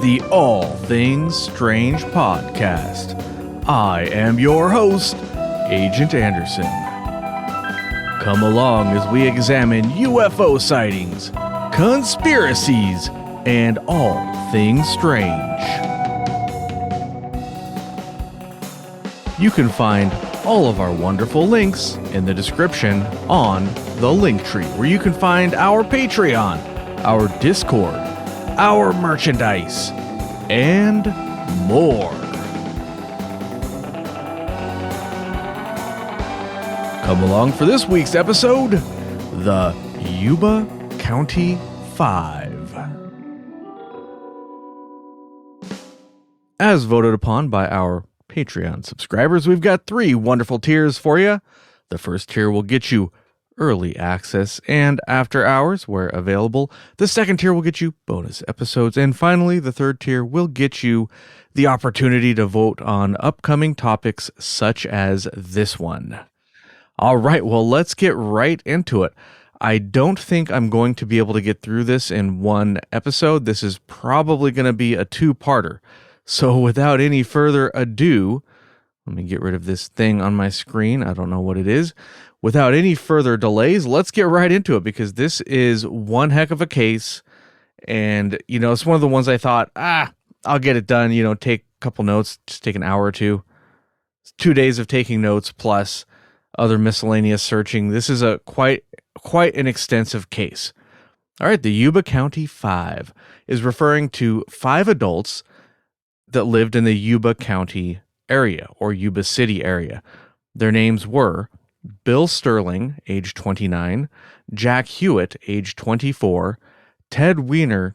the All Things Strange podcast. I am your host, Agent Anderson. Come along as we examine UFO sightings, conspiracies, and all things strange. You can find all of our wonderful links in the description on the Linktree, where you can find our Patreon, our Discord, our merchandise, and more. Come along for this week's episode, the Yuba County 5. As voted upon by our Patreon subscribers, we've got 3 wonderful tiers for you. The first tier will get you early access and after hours where available. The second tier will get you bonus episodes. And finally, the third tier will get you the opportunity to vote on upcoming topics such as this one. All right, well, let's get right into it. I don't think I'm going to be able to get through this in one episode. This is probably going to be a 2-parter. So without any further ado, let me get rid of this thing on my screen. I don't know what it is. Without any further delays, let's get right into it, because this is one heck of a case. And, it's one of the ones I thought, I'll get it done, take a couple notes, just take an hour or two. It's 2 days of taking notes plus other miscellaneous searching. This is a quite an extensive case. All right, the Yuba County 5 is referring to 5 adults that lived in the Yuba County area or Yuba City area. Their names were Bill Sterling, age 29, Jack Huett, age 24, Ted Weiher,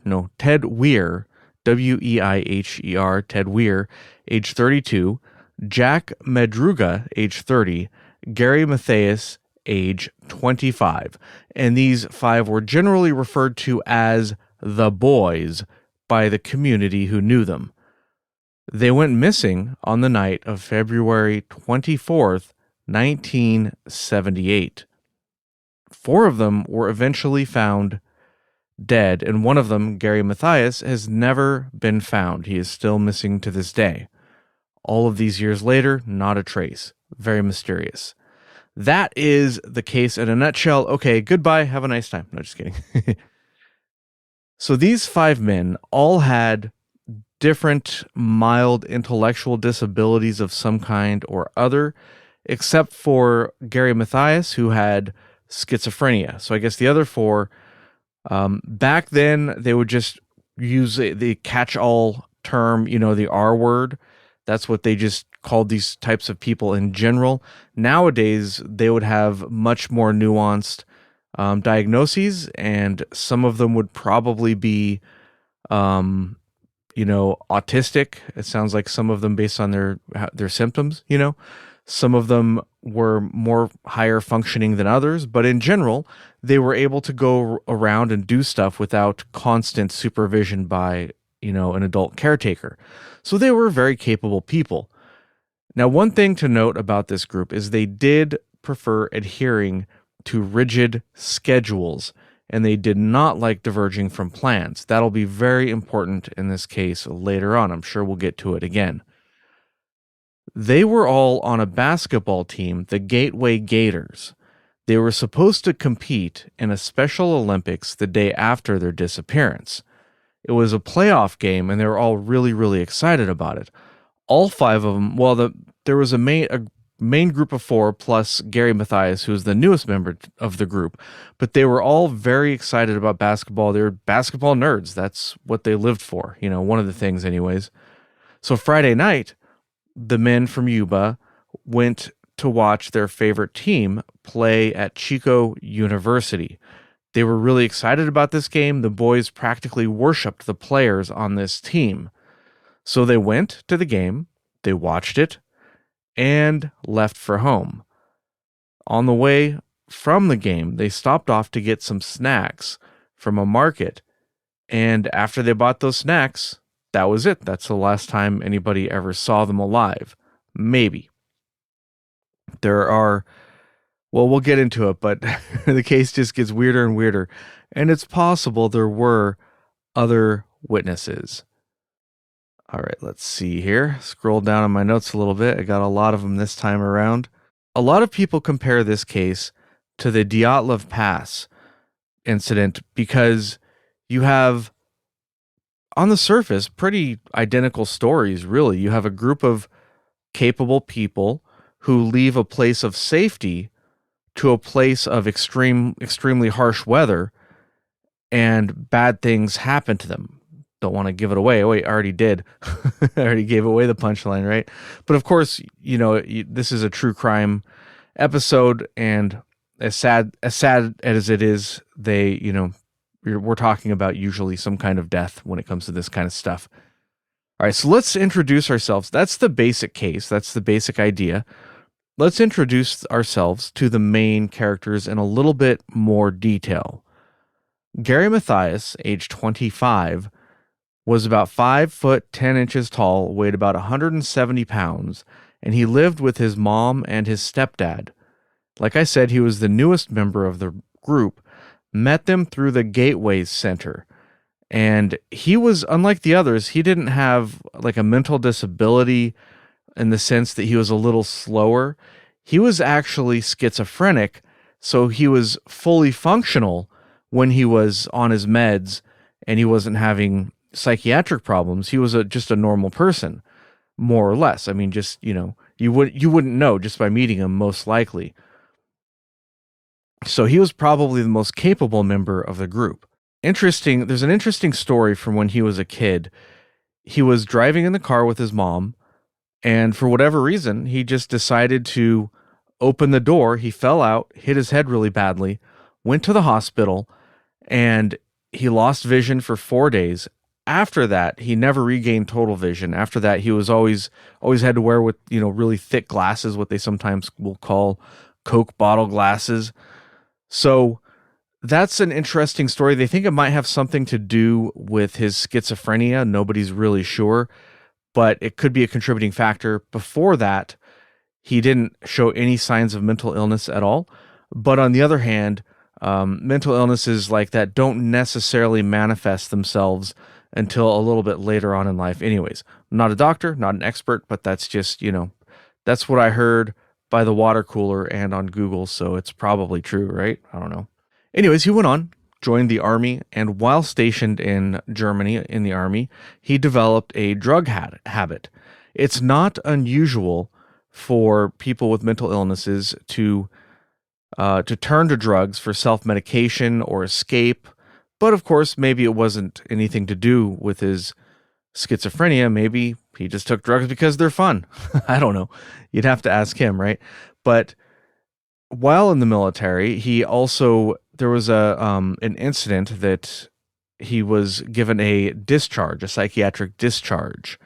W-E-I-H-E-R, Ted Weiher, age 32, Jack Madruga, age 30, Gary Mathias, age 25. And these 5 were generally referred to as the boys by the community who knew them. They went missing on the night of February 24th, 1978. 4 of them were eventually found dead, and one of them, Gary Mathias, has never been found. He is still missing to this day. All of these years later, not a trace. Very mysterious. That is the case in a nutshell. Okay, goodbye. Have a nice time. No, just kidding. So these 5 men all had different mild intellectual disabilities of some kind or other, except for Gary Mathias, who had schizophrenia. So I guess the other 4, back then, they would just use the catch-all term, the R word. That's what they just called these types of people in general. Nowadays, they would have much more nuanced diagnoses, and some of them would probably be autistic. It sounds like some of them, based on their symptoms, some of them were more higher functioning than others, but in general, they were able to go around and do stuff without constant supervision by, an adult caretaker. So they were very capable people. Now, one thing to note about this group is they did prefer adhering to rigid schedules, and they did not like diverging from plans. That'll be very important in this case later on. I'm sure we'll get to it again. They were all on a basketball team, the Gateway Gators. They were supposed to compete in a Special Olympics the day after their disappearance. It was a playoff game, and they were all really, really excited about it. All 5 of them, there was a main group of 4 plus Gary Mathias, who was the newest member of the group, but they were all very excited about basketball. They were basketball nerds. That's what they lived for, one of the things anyways. So Friday night, the men from Yuba went to watch their favorite team play at Chico University. They were really excited about this game. The boys practically worshipped the players on this team. So they went to the game, they watched it, and left for home. On the way from the game, they stopped off to get some snacks from a market. And after they bought those snacks, that was it. That's the last time anybody ever saw them alive. Maybe. There are, we'll get into it, but the case just gets weirder and weirder. And it's possible there were other witnesses. All right, let's see here. Scroll down on my notes a little bit. I got a lot of them this time around. A lot of people compare this case to the Dyatlov Pass incident because you have, on the surface, pretty identical stories, really. You have a group of capable people who leave a place of safety to a place of extremely harsh weather, and bad things happen to them. Don't want to give it away. Oh, wait, I already did. I already gave away the punchline, right? But of course, this is a true crime episode, and as sad as it is, we're talking about usually some kind of death when it comes to this kind of stuff. All right, so let's introduce ourselves. That's the basic case. That's the basic idea. Let's introduce ourselves to the main characters in a little bit more detail. Gary Mathias, age 25, was about 5 foot 10 inches tall, weighed about 170 pounds, and he lived with his mom and his stepdad. Like I said, he was the newest member of the group, met them through the Gateways Center. And he was, unlike the others, he didn't have like a mental disability in the sense that he was a little slower. He was actually schizophrenic, so he was fully functional when he was on his meds and he wasn't having psychiatric problems. He was just a normal person, more or less. I mean, just, you wouldn't know just by meeting him, most likely. So he was probably the most capable member of the group. There's an interesting story from when he was a kid. He was driving in the car with his mom, and for whatever reason, he just decided to open the door. He fell out, hit his head really badly, went to the hospital, and he lost vision for 4 days. After that, he never regained total vision. After that, he was always had to wear really thick glasses, what they sometimes will call Coke bottle glasses. So that's an interesting story. They think it might have something to do with his schizophrenia. Nobody's really sure, but it could be a contributing factor. Before that, he didn't show any signs of mental illness at all. But on the other hand, mental illnesses like that don't necessarily manifest themselves until a little bit later on in life. Anyways, I'm not a doctor, not an expert, but that's just, that's what I heard by the water cooler and on Google, so it's probably true, right? I don't know. Anyways, he went on, joined the army, and while stationed in Germany in the army, he developed a drug habit. It's not unusual for people with mental illnesses to turn to drugs for self-medication or escape, but of course, maybe it wasn't anything to do with his schizophrenia. Maybe he just took drugs because they're fun. I don't know. You'd have to ask him, right? But while in the military, there was an incident that he was given a psychiatric discharge.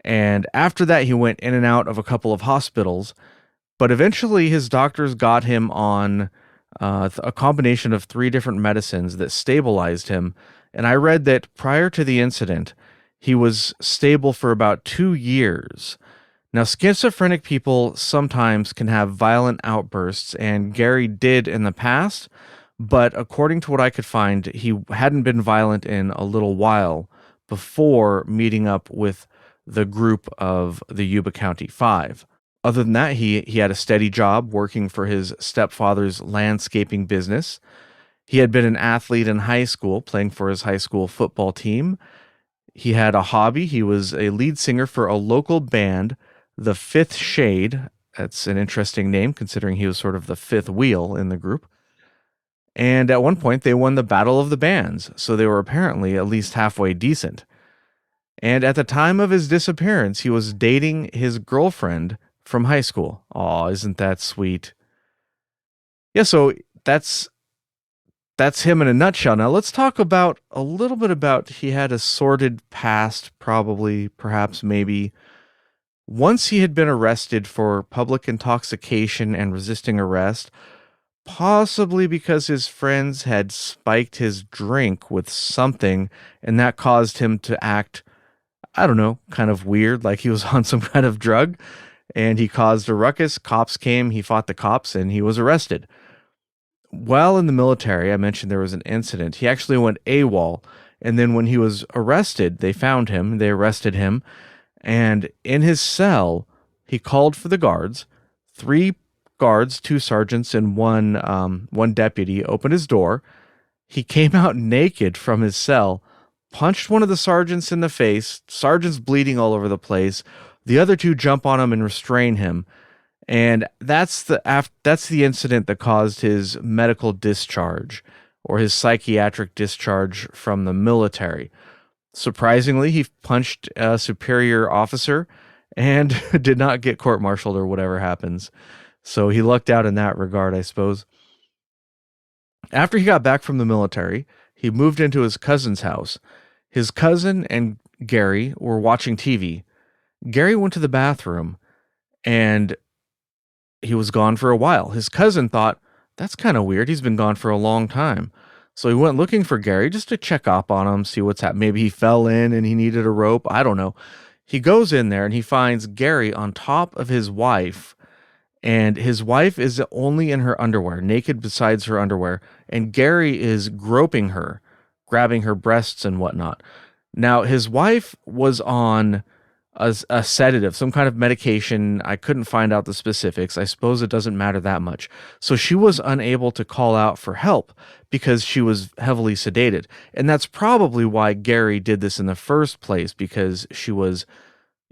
And after that, he went in and out of a couple of hospitals, but eventually his doctors got him on a combination of 3 different medicines that stabilized him. And I read that prior to the incident, he was stable for about 2 years. Now, schizophrenic people sometimes can have violent outbursts, and Gary did in the past, but according to what I could find, he hadn't been violent in a little while before meeting up with the group of the Yuba County 5. Other than that, he had a steady job working for his stepfather's landscaping business. He had been an athlete in high school, playing for his high school football team. He had a hobby. He was a lead singer for a local band, The Fifth Shade. That's an interesting name, considering he was sort of the fifth wheel in the group. And at one point, they won the Battle of the Bands, so they were apparently at least halfway decent. And at the time of his disappearance, he was dating his girlfriend from high school. Aw, isn't that sweet? Yeah, so that's him in a nutshell. Now let's talk about a little bit about he had a sordid past, probably, perhaps, maybe. Once he had been arrested for public intoxication and resisting arrest, possibly because his friends had spiked his drink with something, and that caused him to act, I don't know, kind of weird, like he was on some kind of drug, and he caused a ruckus. Cops came, he fought the cops, and he was arrested. While in the military, I mentioned there was an incident. He actually went AWOL, And then when he was arrested, they found him, they arrested him, and in his cell, he called for the guards. Three guards, two sergeants, and one deputy opened his door. He came out naked from his cell, punched one of the sergeants in the face. Sergeant's bleeding all over the place. The other two jump on him and restrain him. And that's the incident that caused his medical discharge or his psychiatric discharge from the military. Surprisingly, he punched a superior officer and did not get court-martialed or whatever happens. So he lucked out in that regard, I suppose. After he got back from the military, he moved into his cousin's house. His cousin and Gary were watching TV. Gary went to the bathroom and he was gone for a while. His cousin thought, that's kind of weird. He's been gone for a long time. So he went looking for Gary just to check up on him, see what's happening. Maybe he fell in and he needed a rope. I don't know. He goes in there and he finds Gary on top of his wife. And his wife is only in her underwear, naked besides her underwear. And Gary is groping her, grabbing her breasts and whatnot. Now, his wife was on a sedative, some kind of medication. I couldn't find out the specifics. I suppose it doesn't matter that much. So she was unable to call out for help because she was heavily sedated. And that's probably why Gary did this in the first place, because she was,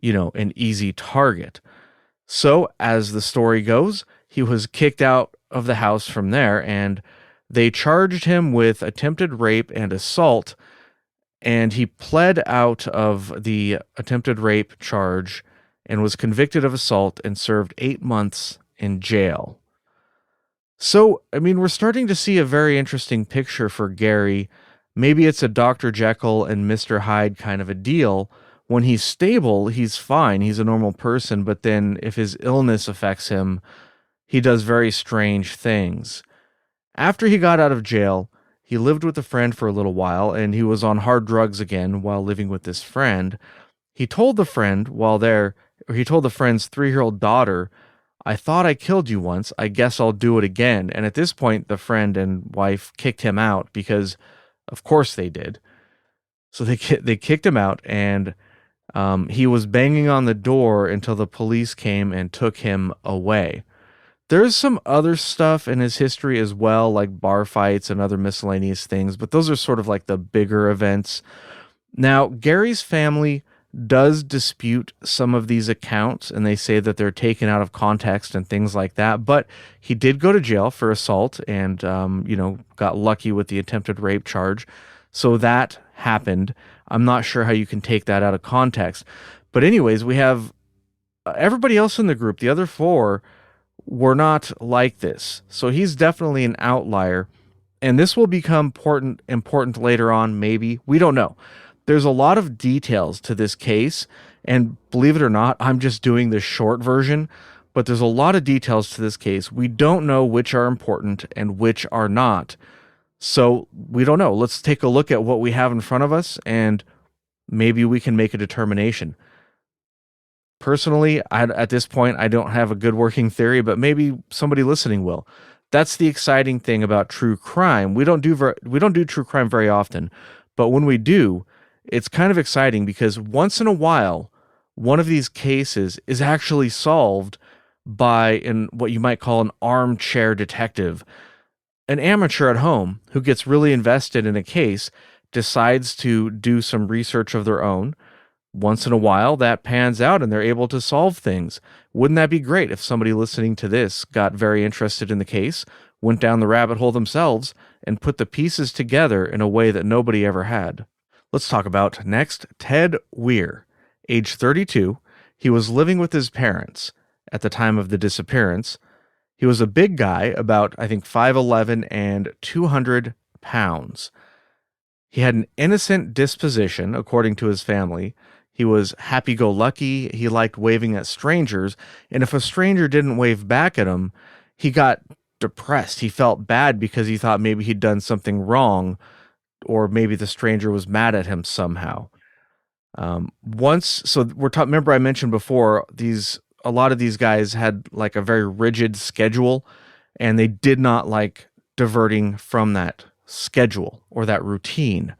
an easy target. So as the story goes, he was kicked out of the house from there, and they charged him with attempted rape and assault. And he pled out of the attempted rape charge and was convicted of assault and served 8 months in jail. So, we're starting to see a very interesting picture for Gary. Maybe it's a Dr. Jekyll and Mr. Hyde kind of a deal. When he's stable, he's fine. He's a normal person. But then if his illness affects him, he does very strange things. After he got out of jail, he lived with a friend for a little while, and he was on hard drugs again while living with this friend. He told the friend he told the friend's 3-year-old daughter, I thought I killed you once. I guess I'll do it again. And at this point, the friend and wife kicked him out because, of course, they did. So they kicked him out, and he was banging on the door until the police came and took him away. There's some other stuff in his history as well, like bar fights and other miscellaneous things, but those are sort of like the bigger events. Now, Gary's family does dispute some of these accounts, and they say that they're taken out of context and things like that, but he did go to jail for assault and, got lucky with the attempted rape charge. So that happened. I'm not sure how you can take that out of context. But anyways, we have everybody else in the group, the other 4, were not like this. So he's definitely an outlier. And this will become important later on, maybe. We don't know. There's a lot of details to this case. And believe it or not, I'm just doing the short version. But there's a lot of details to this case. We don't know which are important and which are not. So we don't know. Let's take a look at what we have in front of us, and maybe we can make a determination. Personally, at this point, I don't have a good working theory, but maybe somebody listening will. That's the exciting thing about true crime. We don't do true crime very often, but when we do, it's kind of exciting because once in a while, one of these cases is actually solved by what you might call an armchair detective. An amateur at home who gets really invested in a case decides to do some research of their own. Once in a while, that pans out and they're able to solve things. Wouldn't that be great if somebody listening to this got very interested in the case, went down the rabbit hole themselves, and put the pieces together in a way that nobody ever had? Let's talk about next Ted Weiher. Age 32, he was living with his parents at the time of the disappearance. He was a big guy, about, 5'11" and 200 pounds. He had an innocent disposition, according to his family. He was happy-go-lucky. He liked waving at strangers. And if a stranger didn't wave back at him, he got depressed. He felt bad because he thought maybe he'd done something wrong, or maybe the stranger was mad at him somehow. Remember I mentioned before, a lot of these guys had like a very rigid schedule, and they did not like diverting from that schedule or that routine.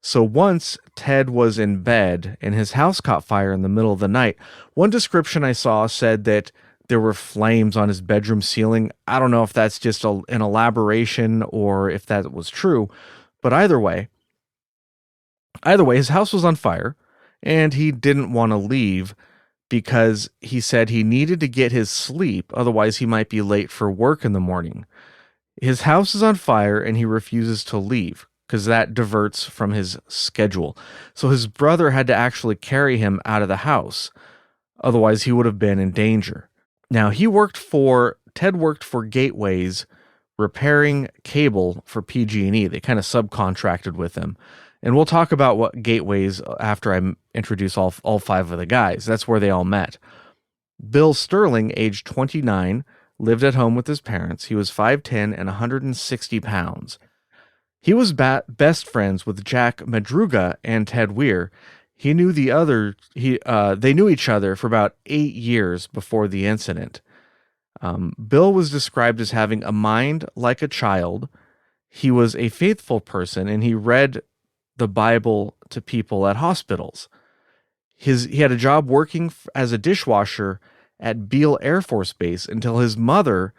So once Ted was in bed and his house caught fire in the middle of the night. One description I saw said that there were flames on his bedroom ceiling. I don't know if that's just an elaboration or if that was true, but either way, his house was on fire and he didn't want to leave because he said he needed to get his sleep, otherwise he might be late for work in the morning. His house is on fire and he refuses to leave because that diverts from his schedule. So his brother had to actually carry him out of the house. Otherwise, he would have been in danger. Now, Ted worked for Gateways repairing cable for PG&E. They kind of subcontracted with him. And we'll talk about what Gateways after I introduce all five of the guys. That's where they all met. Bill Sterling, age 29, lived at home with his parents. He was 5'10" and 160 pounds. He was best friends with Jack Madruga and Ted Weiher. They knew each other for about 8 years before the incident. Bill was described as having a mind like a child. He was a faithful person, and he read the Bible to people at hospitals. He had a job working as a dishwasher at Beale Air Force Base until his mother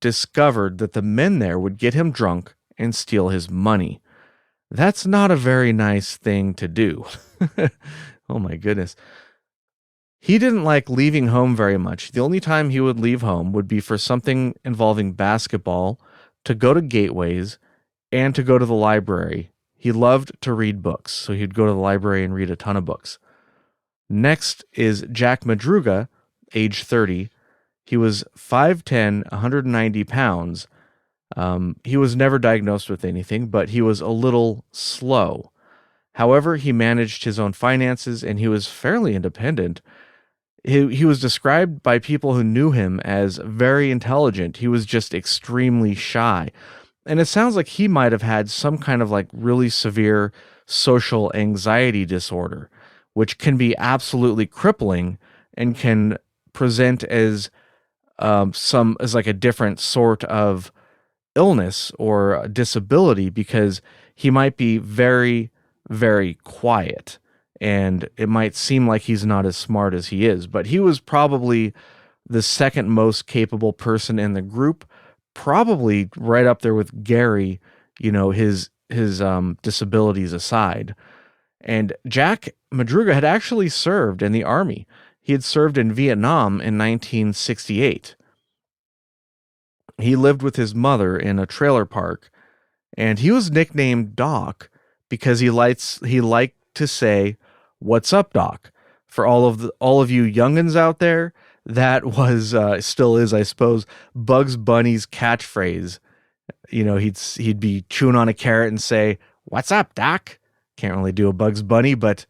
discovered that the men there would get him drunk and steal his money. That's not a very nice thing to do. Oh my goodness. He didn't like leaving home very much. The only time he would leave home would be for something involving basketball, to go to Gateways, and to go to the library. He loved to read books, so he'd go to the library and read a ton of books. Next is Jack Madruga, age 30. He was 5'10", 190 pounds. He was never diagnosed with anything, but he was a little slow. However, he managed his own finances and he was fairly independent. He was described by people who knew him as very intelligent. He was just extremely shy. And it sounds like he might have had some kind of like really severe social anxiety disorder, which can be absolutely crippling and can present as like a different sort of illness or disability, because he might be very, very quiet and it might seem like he's not as smart as he is, but he was probably the second most capable person in the group, probably right up there with Gary, his disabilities aside. And Jack Madruga had actually served in the Army. He had served in Vietnam in 1968. He lived with his mother in a trailer park, and he was nicknamed Doc because he liked to say, "What's up, Doc?" For all of you youngins out there, that was still is, I suppose, Bugs Bunny's catchphrase. He'd be chewing on a carrot and say, "What's up, Doc?" Can't really do a Bugs Bunny, but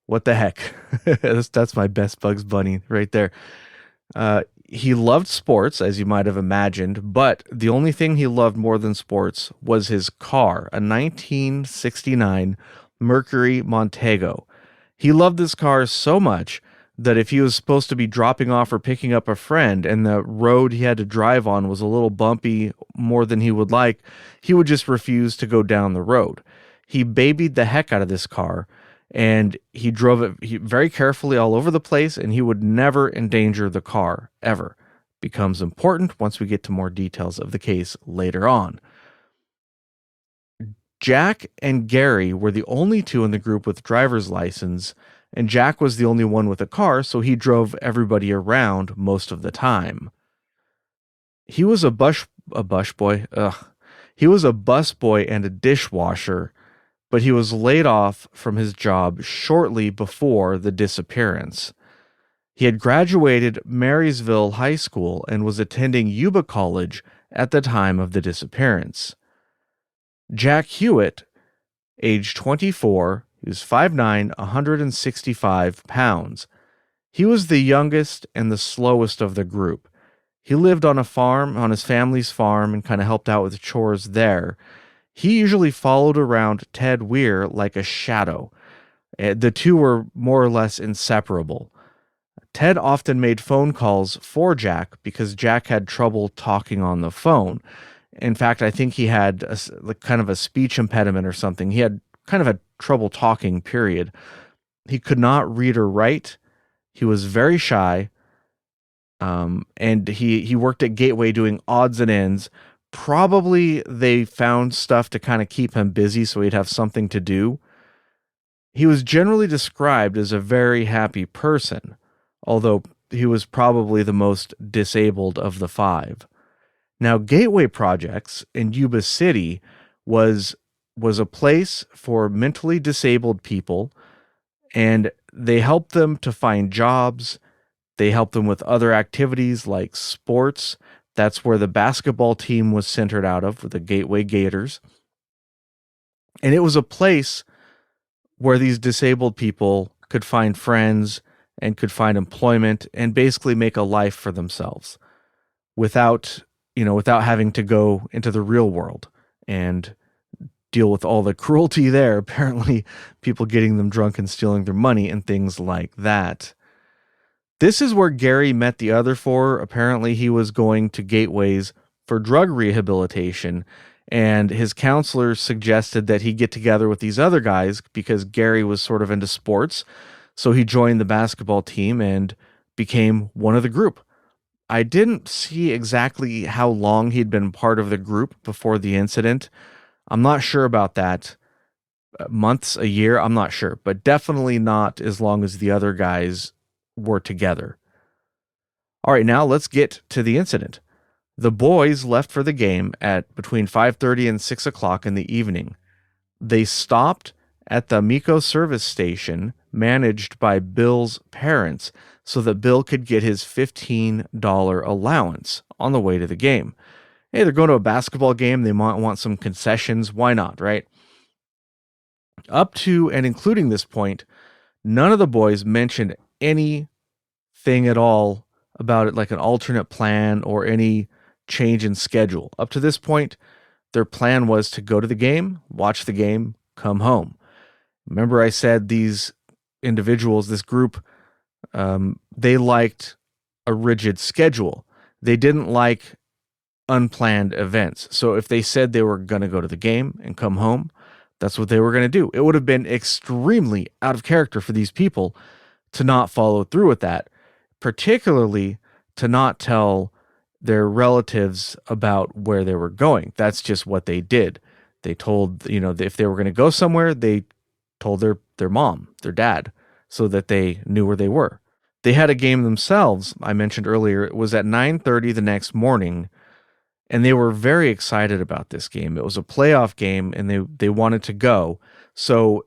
what the heck? That's my best Bugs Bunny right there. He loved sports, as you might have imagined, but the only thing he loved more than sports was his car, a 1969 Mercury Montego. He loved this car so much that if he was supposed to be dropping off or picking up a friend and the road he had to drive on was a little bumpy more than he would like, he would just refuse to go down the road. He babied the heck out of this car, and he drove it very carefully all over the place, and he would never endanger the car, ever. Becomes important once we get to more details of the case later on. Jack and Gary were the only two in the group with driver's license, and Jack was the only one with a car, so he drove everybody around most of the time. He was a bus boy. He was a bus boy and a dishwasher, but he was laid off from his job shortly before the disappearance. He had graduated Marysville High School and was attending Yuba College at the time of the disappearance. Jack Huett, age 24, he was 5'9", 165 pounds. He was the youngest and the slowest of the group. He lived on a farm, on his family's farm, and kind of helped out with chores there. He usually followed around Ted Weiher like a shadow. The two were more or less inseparable. Ted often made phone calls for Jack because Jack had trouble talking on the phone. In fact, I think he had kind of a speech impediment or something. He had kind of had trouble talking, period. He could not read or write. He was very shy. And he worked at Gateway doing odds and ends. Probably they found stuff to kind of keep him busy so he'd have something to do. He was generally described as a very happy person, although he was probably the most disabled of the five. Now, Gateway Projects in Yuba City was a place for mentally disabled people, and they helped them to find jobs. They helped them with other activities like sports. That's where the basketball team was centered out of, with the Gateway Gators. And it was a place where these disabled people could find friends and could find employment and basically make a life for themselves without having to go into the real world and deal with all the cruelty there. Apparently, people getting them drunk and stealing their money and things like that. This is where Gary met the other four. Apparently, he was going to Gateways for drug rehabilitation, and his counselor suggested that he get together with these other guys because Gary was sort of into sports. So he joined the basketball team and became one of the group. I didn't see exactly how long he'd been part of the group before the incident. I'm not sure about that. Months, a year, I'm not sure, but definitely not as long as the other guys were together. All right, now let's get to the incident. The boys left for the game at between 5:30 and 6 o'clock in the evening. They stopped at the Miko service station managed by Bill's parents so that Bill could get his $15 allowance on the way to the game. Hey, they're going to a basketball game. They might want some concessions. Why not, right? Up to and including this point, none of the boys mentioned anything at all about it, like an alternate plan or any change in schedule. Up to this point, their plan was to go to the game, watch the game, come home. Remember I said these individuals, this group, they liked a rigid schedule. They didn't like unplanned events. So if they said they were going to go to the game and come home, that's what they were going to do. It would have been extremely out of character for these people to not follow through with that, particularly to not tell their relatives about where they were going. That's just what they did. They told, if they were going to go somewhere, they told their mom, their dad, so that they knew where they were. They had a game themselves, I mentioned earlier. It was at 9:30 the next morning, and they were very excited about this game. It was a playoff game, and they wanted to go. So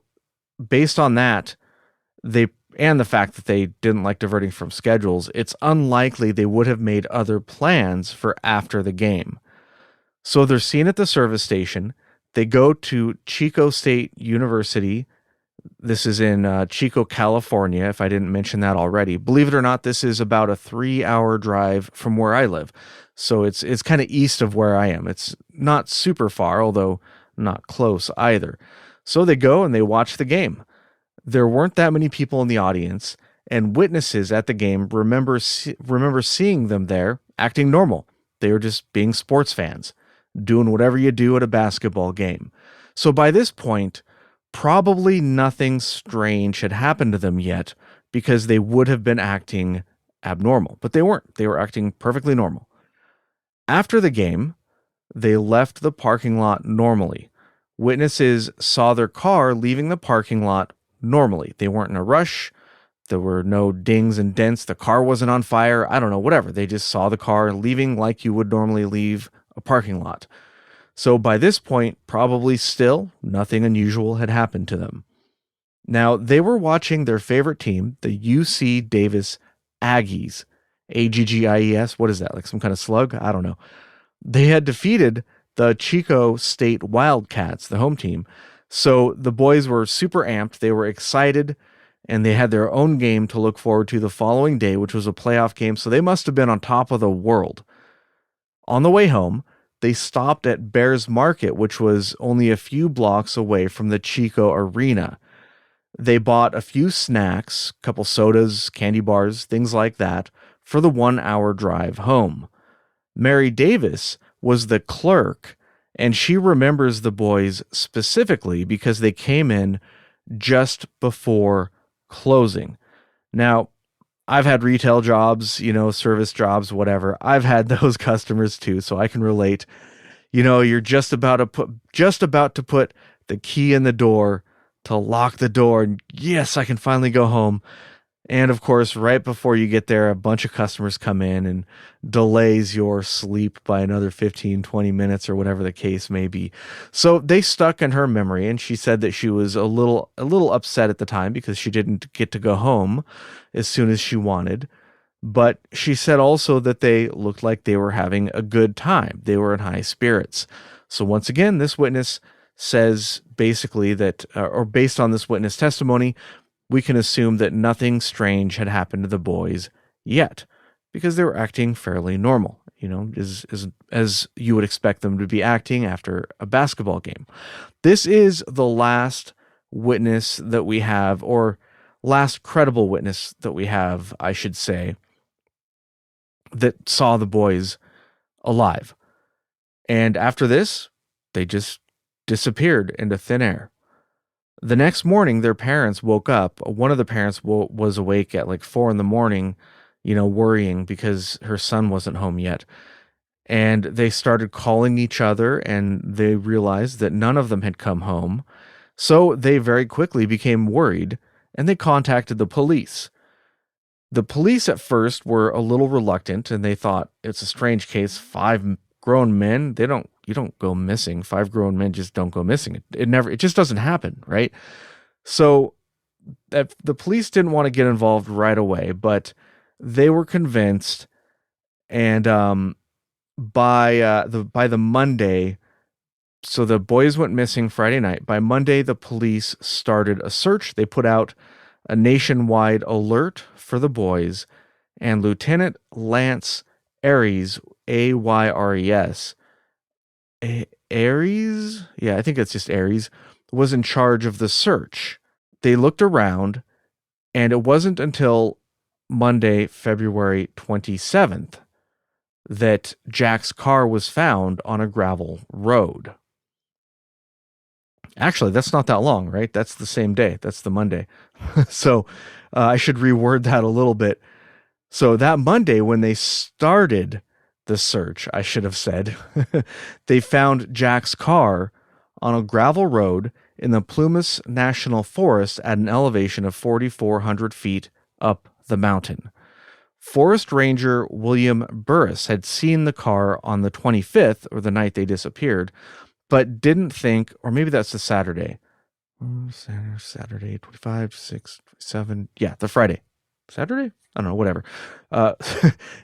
based on that, and the fact that they didn't like diverting from schedules, it's unlikely they would have made other plans for after the game. So they're seen at the service station. They go to Chico State University. This is in Chico, California, if I didn't mention that already. Believe it or not, this is about a 3-hour drive from where I live. So it's kind of east of where I am. It's not super far, although not close either. So they go and they watch the game. There weren't that many people in the audience, and witnesses at the game remember seeing them there acting normal. They were just being sports fans, doing whatever you do at a basketball game. So by this point, probably nothing strange had happened to them yet, because they would have been acting abnormal. But they weren't. They were acting perfectly normal. After the game, they left the parking lot normally. Witnesses saw their car leaving the parking lot normally. They weren't in a rush. There were no dings and dents. The car wasn't on fire. I don't know, whatever. They just saw the car leaving like you would normally leave a parking lot. So by this point, probably still nothing unusual had happened to them. Now, they were watching their favorite team, the UC Davis Aggies. Aggies. What is that? Like some kind of slug? I don't know. They had defeated the Chico State Wildcats, the home team. So the boys were super amped. They were excited, and they had their own game to look forward to the following day, which was a playoff game. So they must have been on top of the world. On the way home, they stopped at Bears Market, which was only a few blocks away from the Chico Arena. They bought a few snacks, a couple sodas, candy bars, things like that, for the 1-hour drive home. Mary Davis was the clerk, And she remembers the boys specifically because they came in just before closing. Now, I've had retail jobs, service jobs, whatever. I've had those customers too, so I can relate. You're just about to put the key in the door to lock the door, and yes, I can finally go home. And of course, right before you get there, a bunch of customers come in and delays your sleep by another 15, 20 minutes or whatever the case may be. So they stuck in her memory, and she said that she was a little upset at the time because she didn't get to go home as soon as she wanted. But she said also that they looked like they were having a good time. They were in high spirits. So once again, this witness says basically that, or based on this witness testimony, we can assume that nothing strange had happened to the boys yet, because they were acting fairly normal, as you would expect them to be acting after a basketball game. This is the last witness that we have, or last credible witness that we have, I should say, that saw the boys alive. And after this, they just disappeared into thin air. The next morning, their parents woke up. One of the parents was awake at like 4 a.m, worrying because her son wasn't home yet. And they started calling each other, and they realized that none of them had come home. So they very quickly became worried, and they contacted the police. The police at first were a little reluctant, and they thought it's a strange case. 5 grown men, you don't go missing. 5 grown men just don't go missing. It just doesn't happen, right? So the police didn't want to get involved right away, but they were convinced. And by the Monday, so the boys went missing Friday night. By Monday, the police started a search. They put out a nationwide alert for the boys, and Lieutenant Lance Aries, Ayres, Aries? Yeah, I think it's just Aries, was in charge of the search. They looked around, and it wasn't until Monday, February 27th, that Jack's car was found on a gravel road. Actually, that's not that long, right? That's the same day. That's the Monday. So I should reword that a little bit. So that Monday, when they started the search, I should have said, they found Jack's car on a gravel road in the Plumas National Forest at an elevation of 4,400 feet up the mountain. Forest Ranger William Burris had seen the car on the 25th, or the night they disappeared, but didn't think, or maybe that's the Saturday. Saturday, 25, 6, 7. Yeah, the Friday. Saturday? I don't know, whatever.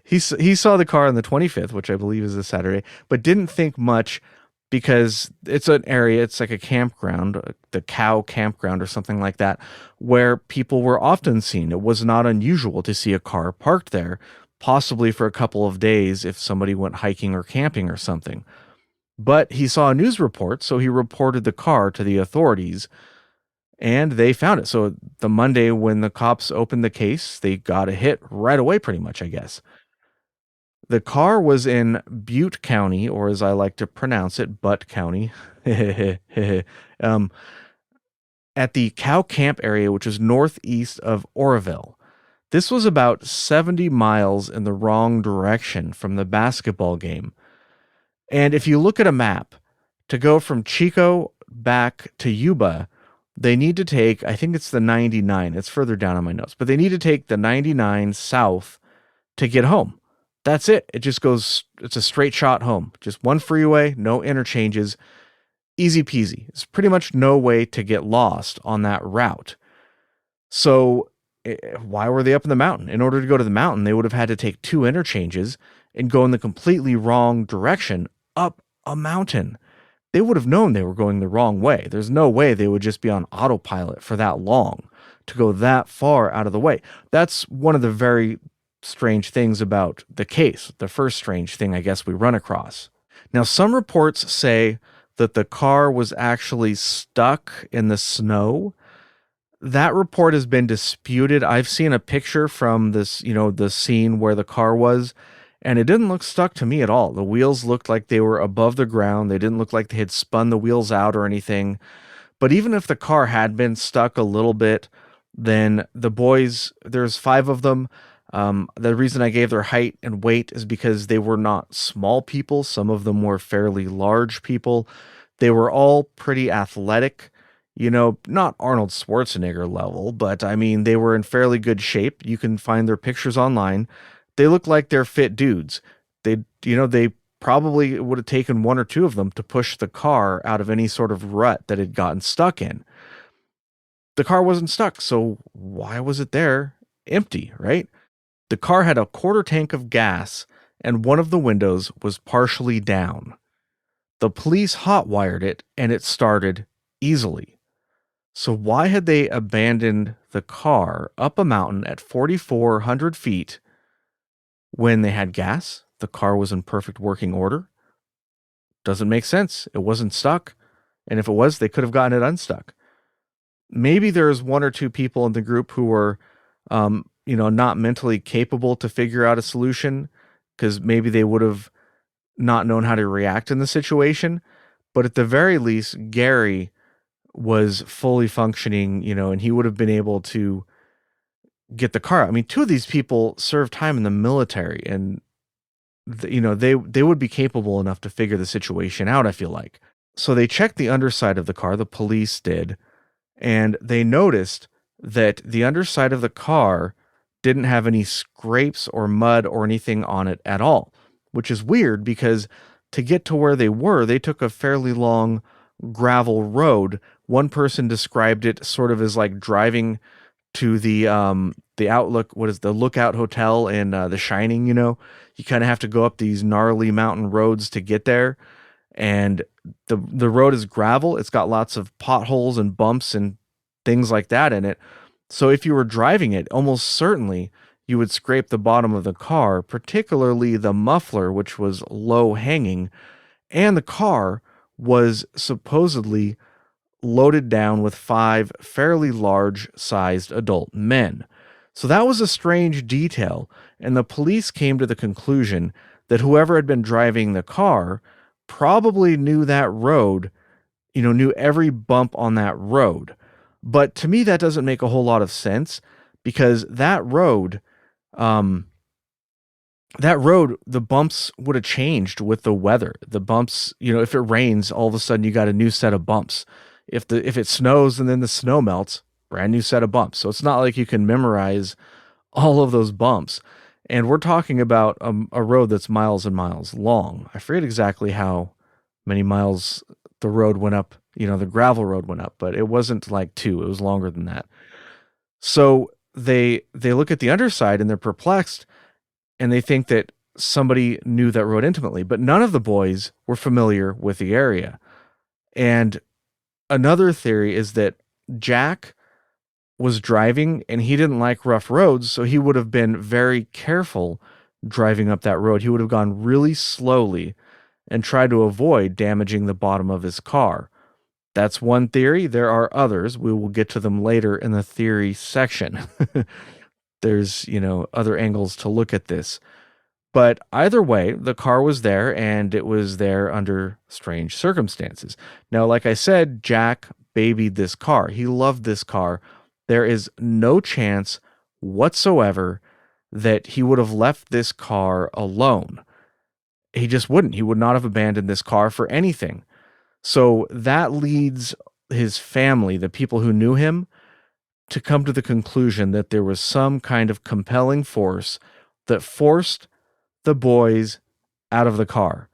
He saw the car on the 25th, which I believe is a Saturday, but didn't think much because it's an area, it's like a campground, the Cow Campground or something like that, where people were often seen. It was not unusual to see a car parked there, possibly for a couple of days if somebody went hiking or camping or something. But he saw a news report, so he reported the car to the authorities, and they found it. So the Monday when the cops opened the case, they got a hit right away, pretty much, I guess. The car was in Butte County, or as I like to pronounce it, Butt County, at the Cow Camp area, which is northeast of Oroville. This was about 70 miles in the wrong direction from the basketball game. And if you look at a map, to go from Chico back to Yuba, they need to take, I think it's the 99. It's further down on my notes, but they need to take the 99 south to get home. That's it. It just goes, it's a straight shot home. Just one freeway, no interchanges, easy peasy. It's pretty much no way to get lost on that route. So why were they up in the mountain? In order to go to the mountain, they would have had to take 2 interchanges and go in the completely wrong direction up a mountain. They would have known they were going the wrong way. There's no way they would just be on autopilot for that long to go that far out of the way. That's one of the very strange things about the case. The first strange thing I guess we run across. Now, some reports say that the car was actually stuck in the snow. That report has been disputed. I've seen a picture from this, the scene where the car was, And it didn't look stuck to me at all. The wheels looked like they were above the ground. They didn't look like they had spun the wheels out or anything. But even if the car had been stuck a little bit, then the boys, there's five of them. The reason I gave their height and weight is because they were not small people. Some of them were fairly large people. They were all pretty athletic, not Arnold Schwarzenegger level, but I mean, they were in fairly good shape. You can find their pictures online. They look like they're fit dudes. They probably would have taken one or two of them to push the car out of any sort of rut that had gotten stuck in. The car wasn't stuck, so why was it there empty, right? The car had a quarter tank of gas, and one of the windows was partially down. The police hot-wired it, and it started easily. So why had they abandoned the car up a mountain at 4,400 feet when they had gas? The car was in perfect working order. Doesn't make sense. It wasn't stuck. And if it was, they could have gotten it unstuck. Maybe there's one or two people in the group who were, not mentally capable to figure out a solution because maybe they would have not known how to react in the situation. But at the very least, Gary was fully functioning, and he would have been able to get the car out. I mean, two of these people served time in the military, and they would be capable enough to figure the situation out, I feel like. So they checked the underside of the car, the police did, and they noticed that the underside of the car didn't have any scrapes or mud or anything on it at all, which is weird because to get to where they were, they took a fairly long gravel road. One person described it sort of as like driving to the Outlook, what is the Lookout Hotel in The Shining, you kind of have to go up these gnarly mountain roads to get there. And the road is gravel. It's got lots of potholes and bumps and things like that in it. So if you were driving it, almost certainly you would scrape the bottom of the car, particularly the muffler, which was low hanging. And the car was supposedly loaded down with five fairly large sized adult men. So that was a strange detail, and the police came to the conclusion that whoever had been driving the car probably knew that road, knew every bump on that road. But to me, that doesn't make a whole lot of sense because the bumps would have changed with the weather. The bumps, if it rains, all of a sudden you got a new set of bumps. If it snows and then the snow melts, brand new set of bumps. So it's not like you can memorize all of those bumps. And we're talking about a road that's miles and miles long. I forget exactly how many miles the road went up, the gravel road went up, but it wasn't like 2, it was longer than that. So they look at the underside and they're perplexed and they think that somebody knew that road intimately, but none of the boys were familiar with the area. And another theory is that Jack was driving and he didn't like rough roads, so he would have been very careful driving up that road. He would have gone really slowly and tried to avoid damaging the bottom of his car. That's one theory. There are others. We will get to them later in the theory section. There's, other angles to look at this. But either way, the car was there and it was there under strange circumstances. Now, like I said, Jack babied this car. He loved this car. There is no chance whatsoever that he would have left this car alone. He just wouldn't. He would not have abandoned this car for anything. So that leads his family, the people who knew him, to come to the conclusion that there was some kind of compelling force that forced the boys out of the car.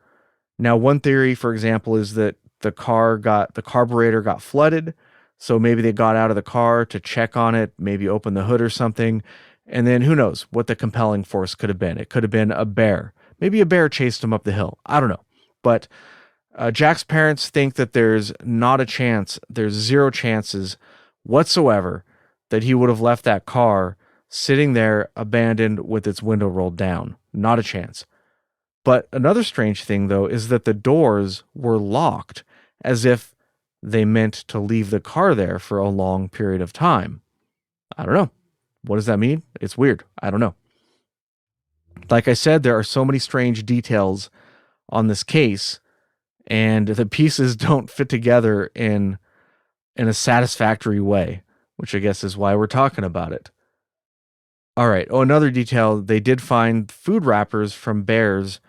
Now, one theory, for example, is that the carburetor got flooded. So maybe they got out of the car to check on it, maybe open the hood or something. And then who knows what the compelling force could have been. It could have been a bear. Maybe a bear chased him up the hill. I don't know. But Jack's parents think that there's not a chance, there's zero chances whatsoever that he would have left that car sitting there abandoned with its window rolled down. Not a chance. But another strange thing, though, is that the doors were locked as if they meant to leave the car there for a long period of time. I don't know. What does that mean? It's weird. I don't know. Like I said, there are so many strange details on this case, and the pieces don't fit together in a satisfactory way, which I guess is why we're talking about it. All right. Oh, another detail, they did find food wrappers from Bears,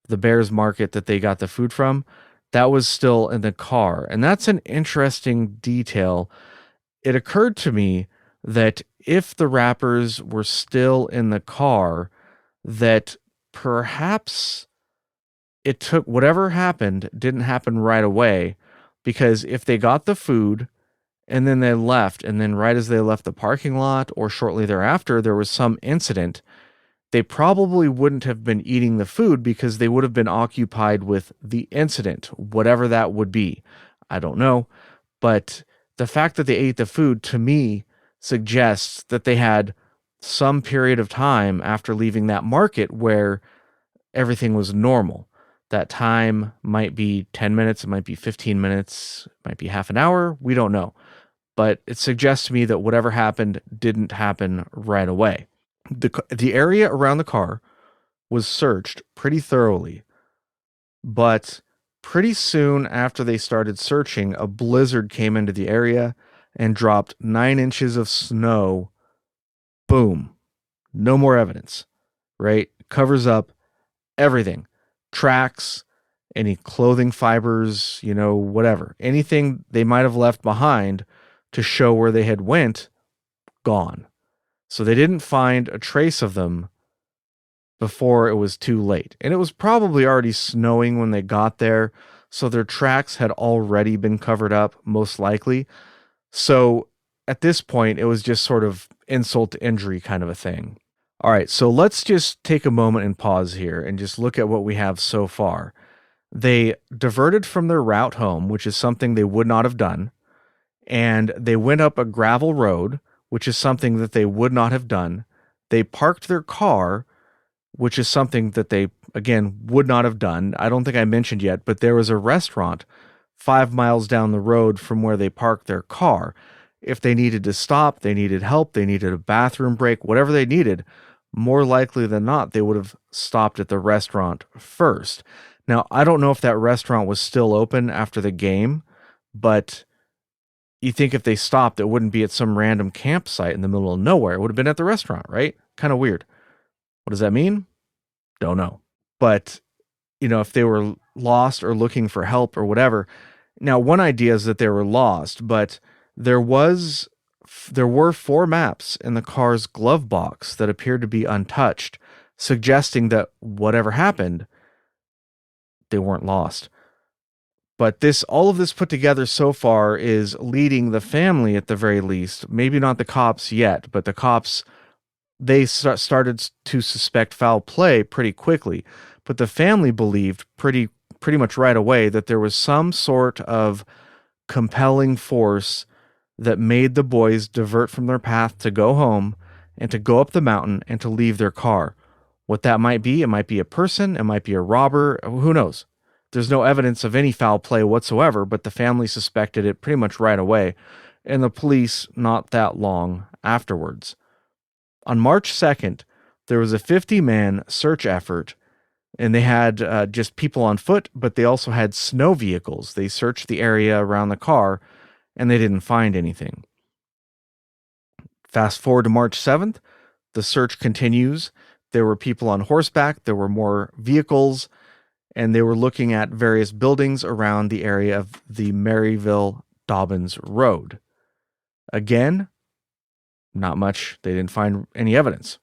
the Bears market that they got the food from. That was still in the car. And that's an interesting detail. It occurred to me that if the wrappers were still in the car, that perhaps it took whatever happened didn't happen right away, because if they got the food and then they left, and then right as they left the parking lot or shortly thereafter there was some incident, they probably wouldn't have been eating the food because they would have been occupied with the incident, whatever that would be. I don't know, but the fact that they ate the food to me suggests that they had some period of time after leaving that market where everything was normal. That time might be 10 minutes, it might be 15 minutes, it might be half an hour, we don't know. But it suggests to me that whatever happened didn't happen right away. The area around the car was searched pretty thoroughly, but pretty soon after they started searching, a blizzard came into the area and dropped 9 inches of snow. Boom. No more evidence, right? Covers up everything. Tracks, any clothing fibers, whatever. Anything they might have left behind to show where they had went, gone. So they didn't find a trace of them before it was too late. And it was probably already snowing when they got there, so their tracks had already been covered up, most likely. So at this point, it was just sort of insult to injury kind of a thing. All right, so let's just take a moment and pause here and just look at what we have so far. They diverted from their route home, which is something they would not have done, and they went up a gravel road, which is something that they would not have done. They parked their car, which is something that they, again, would not have done. I don't think I mentioned yet, but there was a restaurant 5 miles down the road from where they parked their car. If they needed to stop, they needed help, they needed a bathroom break, whatever they needed, more likely than not, they would have stopped at the restaurant first. Now, I don't know if that restaurant was still open after the game, but you think if they stopped, it wouldn't be at some random campsite in the middle of nowhere. It would have been at the restaurant, right? Kind of weird. What does that mean? Don't know. But, if they were lost or looking for help or whatever. Now, one idea is that they were lost, but there were 4 maps in the car's glove box that appeared to be untouched, suggesting that whatever happened, they weren't lost. But all of this put together so far is leading the family, at the very least, maybe not the cops yet, but the cops, they started to suspect foul play pretty quickly. But the family believed pretty much right away that there was some sort of compelling force that made the boys divert from their path to go home and to go up the mountain and to leave their car. What that might be, it might be a person, it might be a robber, who knows? There's no evidence of any foul play whatsoever, but the family suspected it pretty much right away, and the police not that long afterwards. On March 2nd, there was a 50-man search effort, and they had just people on foot, but they also had snow vehicles. They searched the area around the car, and they didn't find anything. Fast forward to March 7th, the search continues. There were people on horseback, there were more vehicles, and they were looking at various buildings around the area of the Maryville-Dobbins Road. Again, not much. They didn't find any evidence.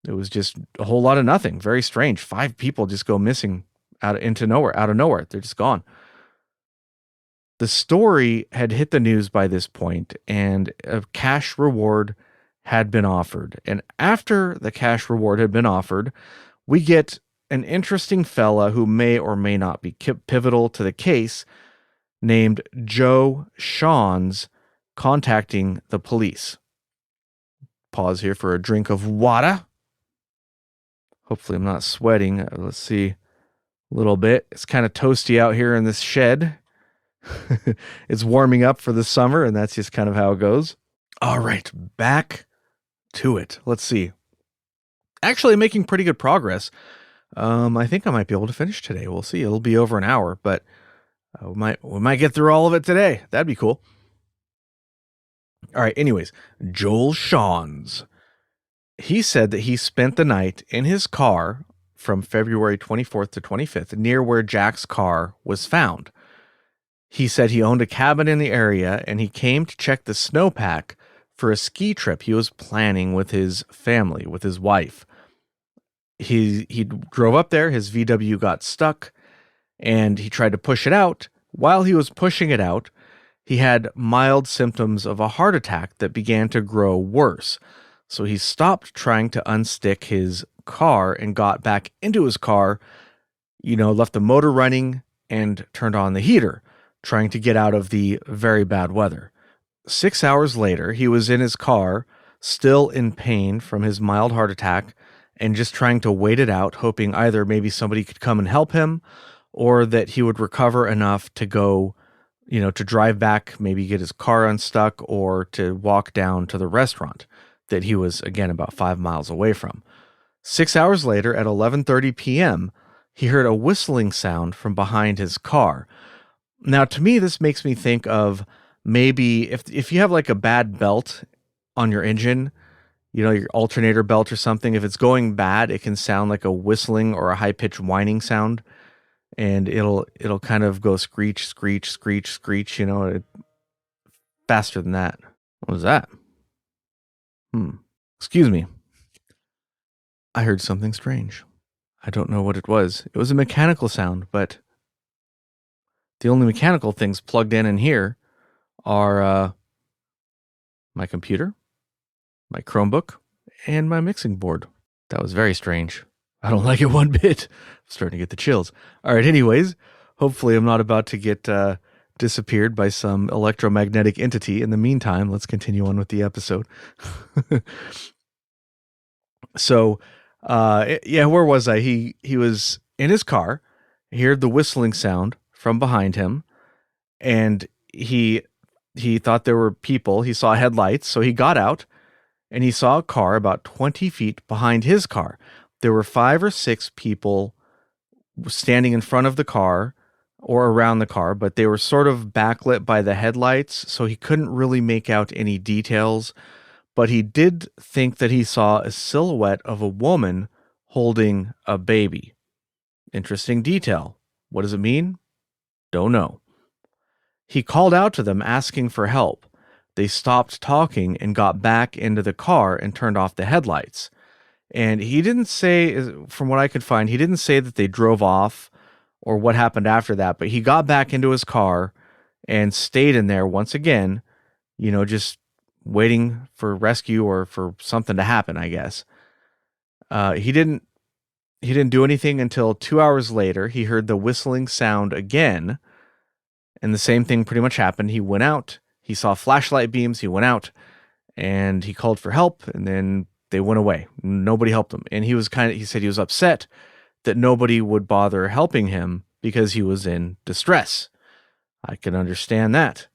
It was just a whole lot of nothing. Very strange. 5 people just go missing out of nowhere. They're just gone. The story had hit the news by this point, and a cash reward had been offered. And after the cash reward had been offered, we get an interesting fella who may or may not be pivotal to the case, named Joe Shawns, contacting the police. Pause here for a drink of water. Hopefully I'm not sweating. Let's see. A little bit. It's kind of toasty out here in this shed. It's warming up for the summer, and that's just kind of how it goes. All right, back to it. Let's see. Actually making pretty good progress. I think I might be able to finish today. We'll see. It'll be over an hour, but we might get through all of it today. That'd be cool. All right. Anyways, Joel Shawns. He said that he spent the night in his car from February 24th to 25th near where Jack's car was found. He said he owned a cabin in the area and he came to check the snowpack for a ski trip he was planning with his family, with his wife. He drove up there, his VW got stuck, and he tried to push it out. While he was pushing it out, he had mild symptoms of a heart attack that began to grow worse. So he stopped trying to unstick his car and got back into his car, left the motor running and turned on the heater, trying to get out of the very bad weather. 6 hours later, he was in his car, still in pain from his mild heart attack, and just trying to wait it out, hoping either maybe somebody could come and help him or that he would recover enough to go, to drive back, maybe get his car unstuck or to walk down to the restaurant that he was, again, about 5 miles away from. 6 hours later at 11:30 p.m., he heard a whistling sound from behind his car. Now, to me, this makes me think of maybe if you have like a bad belt on your engine, your alternator belt or something, if it's going bad, it can sound like a whistling or a high-pitched whining sound, and it'll kind of go screech, screech, screech, screech, faster than that. What was that? Excuse me. I heard something strange. I don't know what it was. It was a mechanical sound, but the only mechanical things plugged in here are my computer, my Chromebook, and my mixing board. That was very strange. I don't like it one bit. I'm starting to get the chills. All right, anyways, hopefully I'm not about to get disappeared by some electromagnetic entity. In the meantime, let's continue on with the episode. So, where was I? He was in his car. He heard the whistling sound from behind him, and he thought there were people. He saw headlights, so he got out, and he saw a car about 20 feet behind his car. There were 5 or 6 people standing in front of the car or around the car, but they were sort of backlit by the headlights, so he couldn't really make out any details. But he did think that he saw a silhouette of a woman holding a baby. Interesting detail. What does it mean? Don't know. He called out to them asking for help. They stopped talking and got back into the car and turned off the headlights. And he didn't say, from what I could find, he didn't say that they drove off or what happened after that, but he got back into his car and stayed in there once again, just waiting for rescue or for something to happen, I guess. He didn't do anything until 2 hours later. He heard the whistling sound again, and the same thing pretty much happened. He went out, he saw flashlight beams, he went out, and he called for help, and then they went away. Nobody helped him. And he said he was upset that nobody would bother helping him because he was in distress. I can understand that.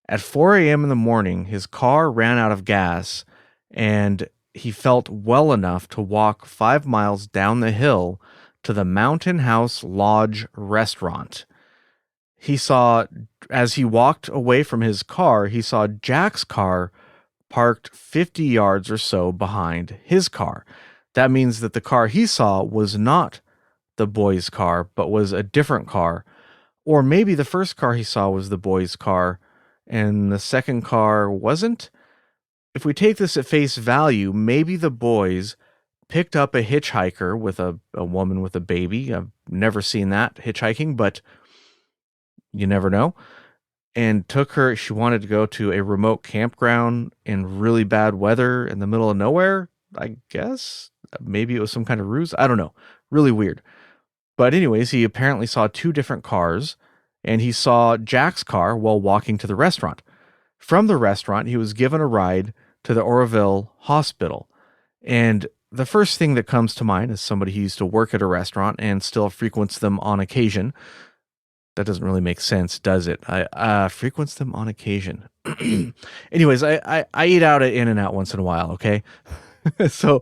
At 4 a.m. in the morning, his car ran out of gas, and he felt well enough to walk 5 miles down the hill to the Mountain House Lodge restaurant. As he walked away from his car, he saw Jack's car parked 50 yards or so behind his car. That means that the car he saw was not the boy's car, but was a different car. Or maybe the first car he saw was the boy's car, and the second car wasn't. If we take this at face value, maybe the boys picked up a hitchhiker with a woman with a baby. I've never seen that hitchhiking, but you never know. And took her. She wanted to go to a remote campground in really bad weather in the middle of nowhere, I guess. Maybe it was some kind of ruse. I don't know. Really weird. But anyways, he apparently saw 2 different cars, and he saw Jack's car while walking to the restaurant. From the restaurant, he was given a ride to the Oroville Hospital. And the first thing that comes to mind is somebody who used to work at a restaurant and still frequents them on occasion. That doesn't really make sense, does it? I frequents them on occasion. Anyways, I eat out at In-N-Out once in a while, okay? So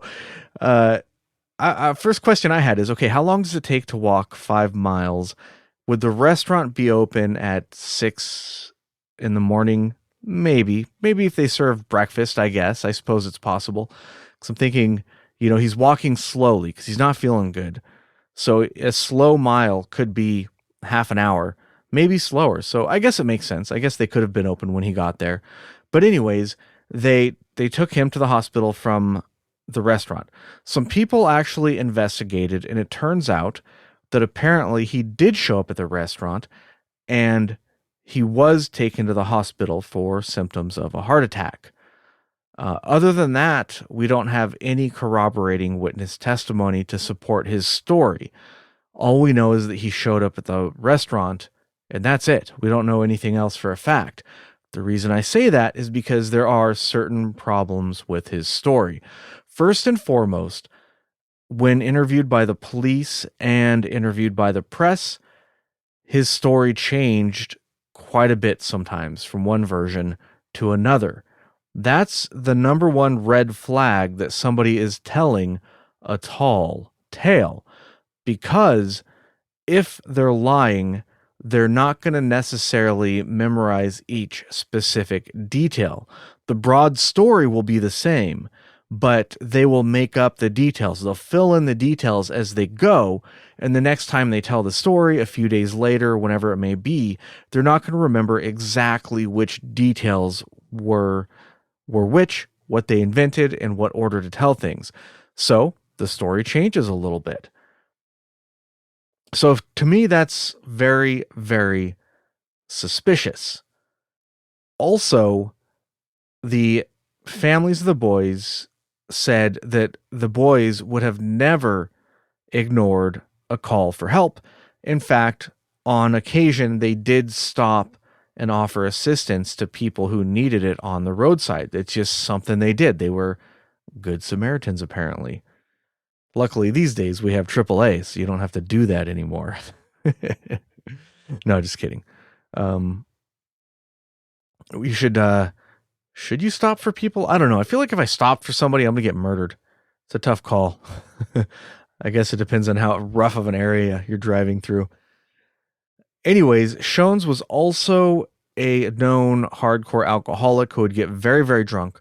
First question I had is, okay, how long does it take to walk 5 miles? Would the restaurant be open at 6 in the morning? Maybe if they serve breakfast, I guess. I suppose it's possible. Because I'm thinking, he's walking slowly because he's not feeling good. So a slow mile could be half an hour, maybe slower. So I guess it makes sense. I guess they could have been open when he got there. But anyways, they took him to the hospital from the restaurant. Some people actually investigated, and it turns out that apparently he did show up at the restaurant and he was taken to the hospital for symptoms of a heart attack. Other than that, we don't have any corroborating witness testimony to support his story. All we know is that he showed up at the restaurant, and that's it. We don't know anything else for a fact. The reason I say that is because there are certain problems with his story. First and foremost, when interviewed by the police and interviewed by the press, his story changed quite a bit sometimes from one version to another. That's the number one red flag that somebody is telling a tall tale. Because if they're lying, they're not going to necessarily memorize each specific detail. The broad story will be the same, but they will make up the details. They'll fill in the details as they go, and the next time they tell the story, a few days later, whenever it may be, they're not going to remember exactly which details were which, what they invented, and what order to tell things. So the story changes a little bit. So to me, that's very, very suspicious. Also, the families of the boys said that the boys would have never ignored a call for help. In fact, on occasion, they did stop and offer assistance to people who needed it on the roadside. It's just something they did. They were good Samaritans, apparently. Luckily, these days we have AAA, so you don't have to do that anymore. No, just kidding. You should you stop for people? I don't know. I feel like if I stop for somebody, I'm going to get murdered. It's a tough call. I guess it depends on how rough of an area you're driving through. Anyways, Shones was also a known hardcore alcoholic who would get very, very drunk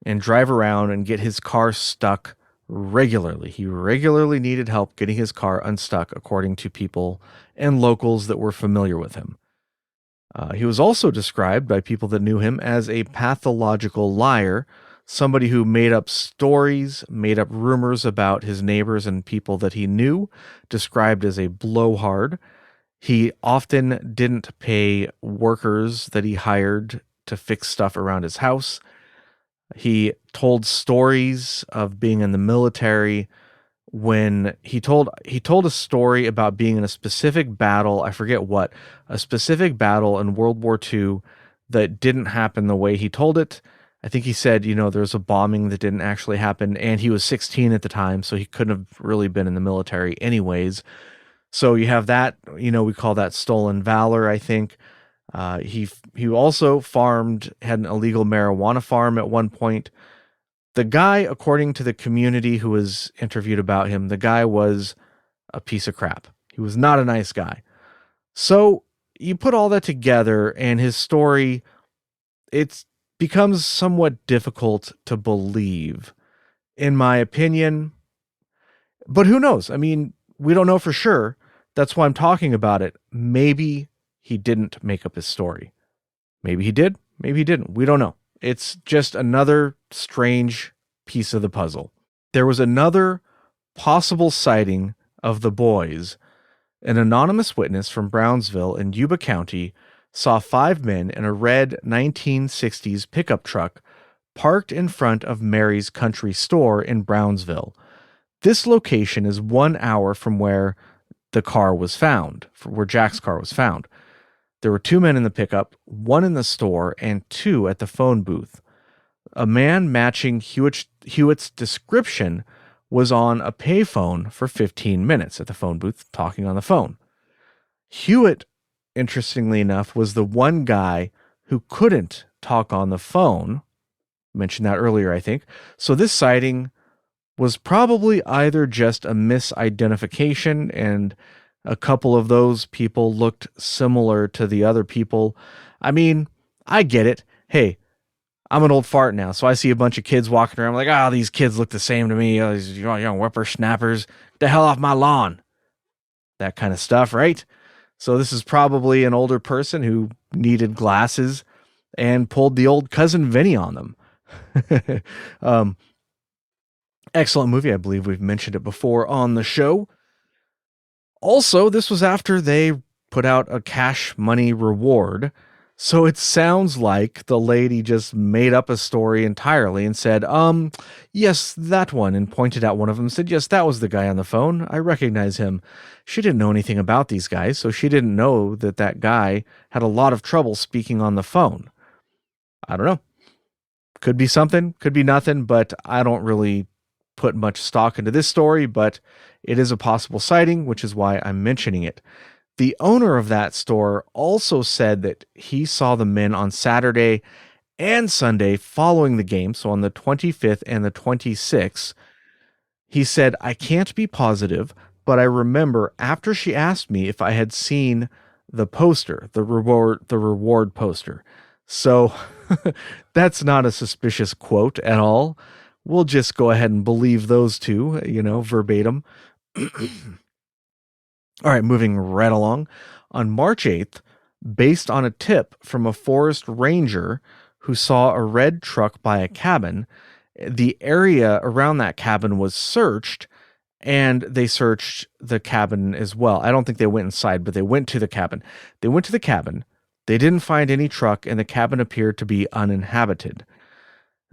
and drive around and get his car stuck regularly. He regularly needed help getting his car unstuck, according to people and locals that were familiar with him. He was also described by people that knew him as a pathological liar, somebody who made up stories, made up rumors about his neighbors and people that he knew, described as a blowhard. He often didn't pay workers that he hired to fix stuff around his house. He told stories of being in the military. When he told a story about being in a specific battle, I forget what, a specific battle in World War II that didn't happen the way he told it. I think he said, there's a bombing that didn't actually happen, and he was 16 at the time, so he couldn't have really been in the military anyways. So you have that, we call that stolen valor, I think. He also had an illegal marijuana farm at one point. The guy, according to the community who was interviewed about him, the guy was a piece of crap. He was not a nice guy. So you put all that together, and his story, it becomes somewhat difficult to believe, in my opinion. But who knows? I mean, we don't know for sure. That's why I'm talking about it. Maybe he didn't make up his story. Maybe he did. Maybe he didn't. We don't know. It's just another strange piece of the puzzle. There was another possible sighting of the boys. An anonymous witness from Brownsville in Yuba County saw 5 men in a red 1960s pickup truck parked in front of Mary's Country Store in Brownsville. This location is 1 hour from where the car was found, where Jack's car was found. There were 2 men in the pickup, 1 in the store, and 2 at the phone booth. A man matching Huett's description was on a payphone for 15 minutes at the phone booth, talking on the phone. Huett, interestingly enough, was the one guy who couldn't talk on the phone. I mentioned that earlier, I think. So this sighting was probably either just a misidentification, and a couple of those people looked similar to the other people. I mean, I get it. Hey, I'm an old fart now, so I see a bunch of kids walking around. I'm like, these kids look the same to me. Oh, these young whippersnappers. Get the hell off my lawn. That kind of stuff, right? So this is probably an older person who needed glasses and pulled the old cousin Vinny on them. um, Excellent movie. I believe we've mentioned it before on the show. Also, this was after they put out a cash money reward. So it sounds like the lady just made up a story entirely and said, yes, that one, and pointed out one of them, said, yes, that was the guy on the phone. I recognize him. She didn't know anything about these guys, so she didn't know that that guy had a lot of trouble speaking on the phone. I don't know. Could be something, could be nothing, but I don't really put much stock into this story, but it is a possible sighting, which is why I'm mentioning it. The owner of that store also said that he saw the men on Saturday and Sunday following the game, so on the 25th and the 26th. He said, I can't be positive, but I remember after she asked me if I had seen the poster, the reward poster. So that's not a suspicious quote at all. We'll just go ahead and believe those two, verbatim. All right, moving right along. On March 8th, based on a tip from a forest ranger who saw a red truck by a cabin, the area around that cabin was searched, and they searched the cabin as well. I don't think they went inside, but they went to the cabin. They went to the cabin. They didn't find any truck, and the cabin appeared to be uninhabited.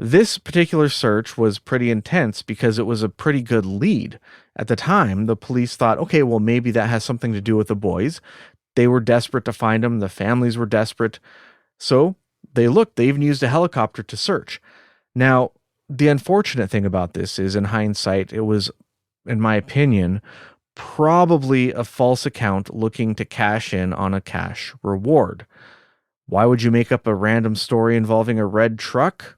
This particular search was pretty intense because it was a pretty good lead. At the time, the police thought, okay, well, maybe that has something to do with the boys. They were desperate to find them. The families were desperate. So they looked. They even used a helicopter to search. Now, the unfortunate thing about this is, in hindsight, it was, in my opinion, probably a false account looking to cash in on a cash reward. Why would you make up a random story involving a red truck?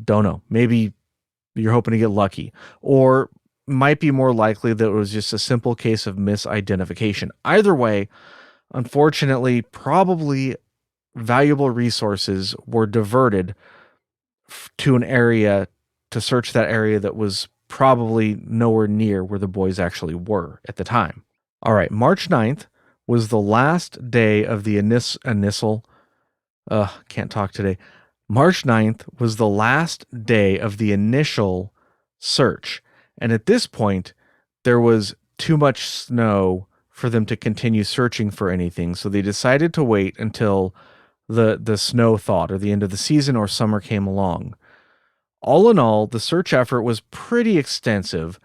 Don't know. Maybe you're hoping to get lucky, or might be more likely that it was just a simple case of misidentification. Either way, unfortunately, probably valuable resources were diverted to an area to search that area that was probably nowhere near where the boys actually were at the time. All right, March 9th was the last day of the initial. Can't talk today. March 9th was the last day of the initial search. And at this point, there was too much snow for them to continue searching for anything. So they decided to wait until the snow thawed, or the end of the season, or summer came along. All in all, the search effort was pretty extensive.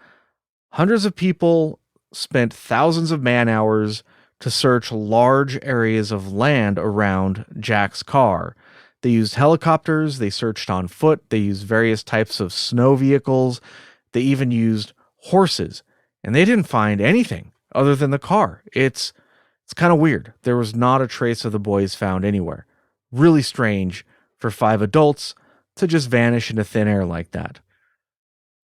Hundreds of people spent thousands of man hours to search large areas of land around Jack's car. They used helicopters, they searched on foot, they used various types of snow vehicles, they even used horses, and they didn't find anything other than the car. It's kind of weird. There was not a trace of the boys found anywhere. Really strange for 5 adults to just vanish into thin air like that,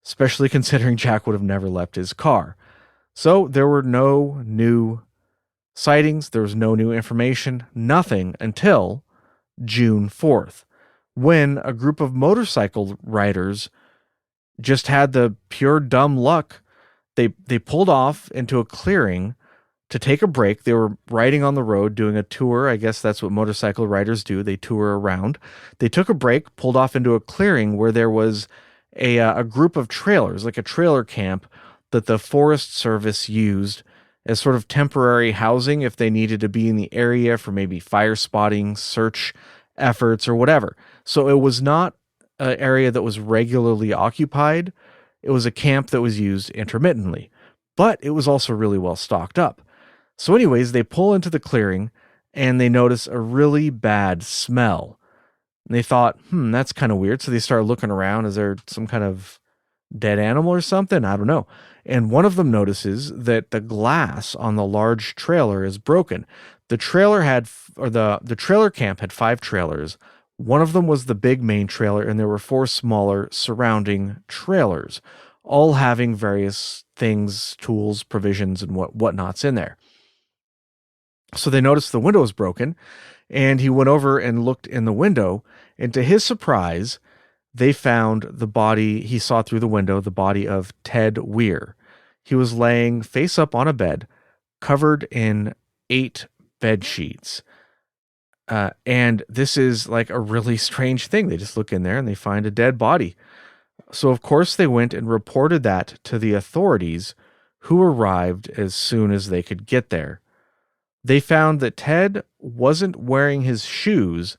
especially considering Jack would have never left his car. So there were no new sightings, there was no new information, nothing until June 4th, when a group of motorcycle riders just had the pure dumb luck. They pulled off into a clearing to take a break. They were riding on the road doing a tour. I guess that's what motorcycle riders do. They tour around. They took a break, pulled off into a clearing where there was a group of trailers, like a trailer camp that the Forest Service used as sort of temporary housing if they needed to be in the area for maybe fire spotting, search efforts, or whatever. So it was not an area that was regularly occupied. It was a camp that was used intermittently, but it was also really well stocked up. So anyways, they pull into the clearing and they notice a really bad smell. And they thought, that's kind of weird. So they start looking around. Is there some kind of dead animal or something? I don't know. And one of them notices that the glass on the large trailer is broken. The trailer had, or the trailer camp had 5 trailers. One of them was the big main trailer, and there were four smaller surrounding trailers, all having various things, tools, provisions, and whatnots in there. So they noticed the window was broken, and he went over and looked in the window, and to his surprise, they found the body he saw through the window, the body of Ted Weiher. He was laying face up on a bed, covered in 8 bed sheets. And this is like a really strange thing. They just look in there and they find a dead body. So, of course, they went and reported that to the authorities, who arrived as soon as they could get there. They found that Ted wasn't wearing his shoes,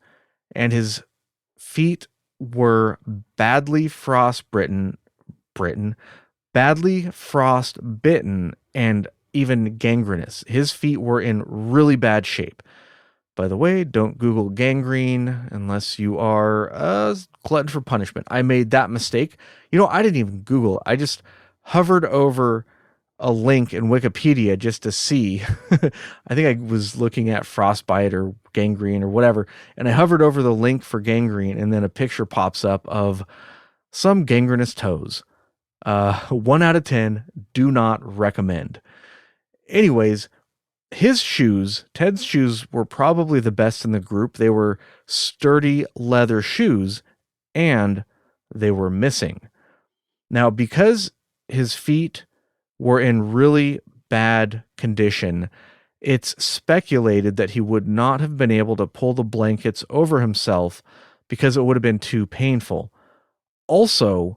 and his feet were badly frostbitten, badly frostbitten, and even gangrenous. His feet were in really bad shape. By the way, don't Google gangrene unless you are a glutton for punishment. I made that mistake. I didn't even Google. I just hovered over a link in Wikipedia just to see. I think I was looking at frostbite or gangrene or whatever, and I hovered over the link for gangrene, and then a picture pops up of some gangrenous toes. 1 out of 10, do not recommend. Anyways, Ted's shoes were probably the best in the group. They were sturdy leather shoes, and they were missing. Now, because his feet were in really bad condition, it's speculated that he would not have been able to pull the blankets over himself because it would have been too painful. Also,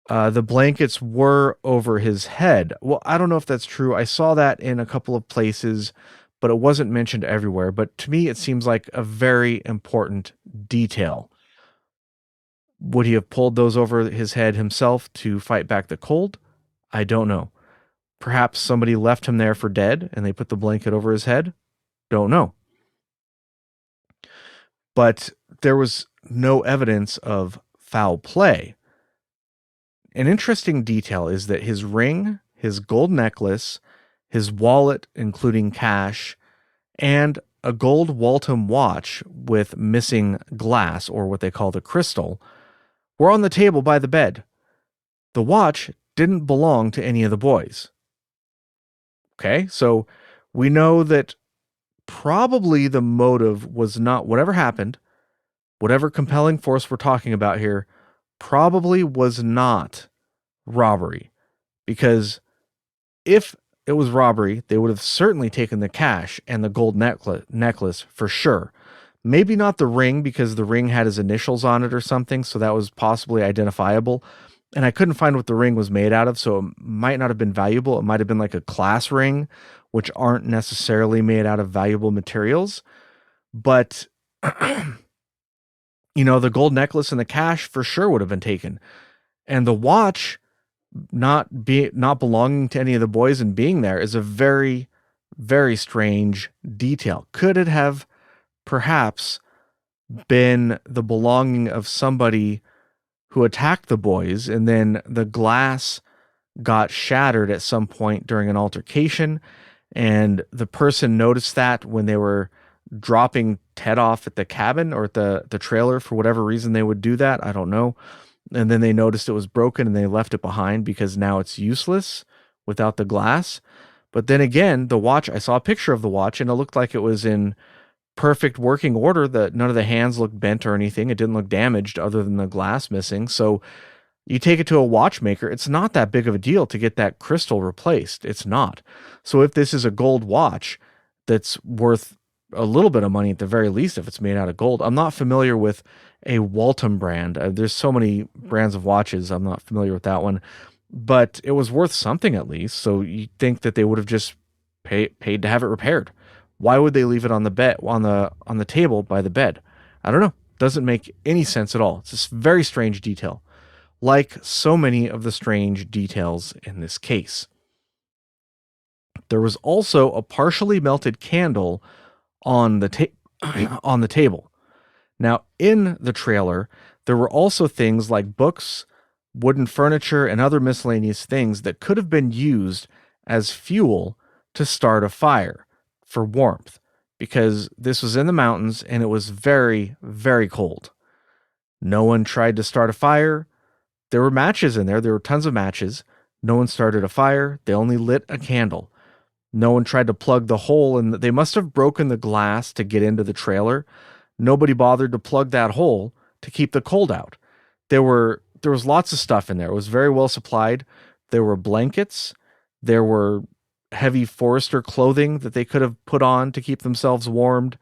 the blankets were over his head. Well, I don't know if that's true. I saw that in a couple of places, but it wasn't mentioned everywhere. But to me, it seems like a very important detail. Would he have pulled those over his head himself to fight back the cold? I don't know. Perhaps somebody left him there for dead and they put the blanket over his head? Don't know. But there was no evidence of foul play. An interesting detail is that his ring, his gold necklace, his wallet, including cash, and a gold Waltham watch with missing glass, or what they call the crystal, were on the table by the bed. The watch didn't belong to any of the boys. Okay, so we know that probably the motive was not whatever happened, whatever compelling force we're talking about here, probably was not robbery, because if it was robbery, they would have certainly taken the cash and the gold necklace for sure. Maybe not the ring, because the ring had his initials on it or something, so that was possibly identifiable. And I couldn't find what the ring was made out of, so it might not have been valuable. It might have been like a class ring, which aren't necessarily made out of valuable materials. But the gold necklace and the cash for sure would have been taken. And the watch not belonging to any of the boys and being there is a very, very strange detail. Could it have perhaps been the belonging of somebody who attacked the boys, and then the glass got shattered at some point during an altercation, and the person noticed that when they were dropping Ted off at the cabin or at the trailer? For whatever reason they would do that, I don't know. And then they noticed it was broken and they left it behind because now it's useless without the glass. But then again, the watch, I saw a picture of the watch and it looked like it was in perfect working order. That none of the hands looked bent or anything. It didn't look damaged other than the glass missing. So you take it to a watchmaker, it's not that big of a deal to get that crystal replaced. It's not. So if this is a gold watch that's worth a little bit of money at the very least, if it's made out of gold. I'm not familiar with a Waltham brand. There's so many brands of watches. I'm not familiar with that one, but it was worth something at least. So you think that they would have just paid to have it repaired. Why would they leave it on the bed, on the table by the bed? I don't know. Doesn't make any sense at all. It's this very strange detail, like so many of the strange details in this case. There was also a partially melted candle on the on the table. Now, in the trailer, there were also things like books, wooden furniture, and other miscellaneous things that could have been used as fuel to start a fire for warmth. because this was in the mountains and it was very, very cold. No one tried to start a fire. There were matches in there. There were tons of matches. No one started a fire. They only lit a candle. No one tried to plug the hole, and they must have broken the glass to get into the trailer. Nobody bothered to plug that hole to keep the cold out. There was lots of stuff in there. It was very well supplied. There were blankets. There were heavy forester clothing that they could have put on to keep themselves warmed.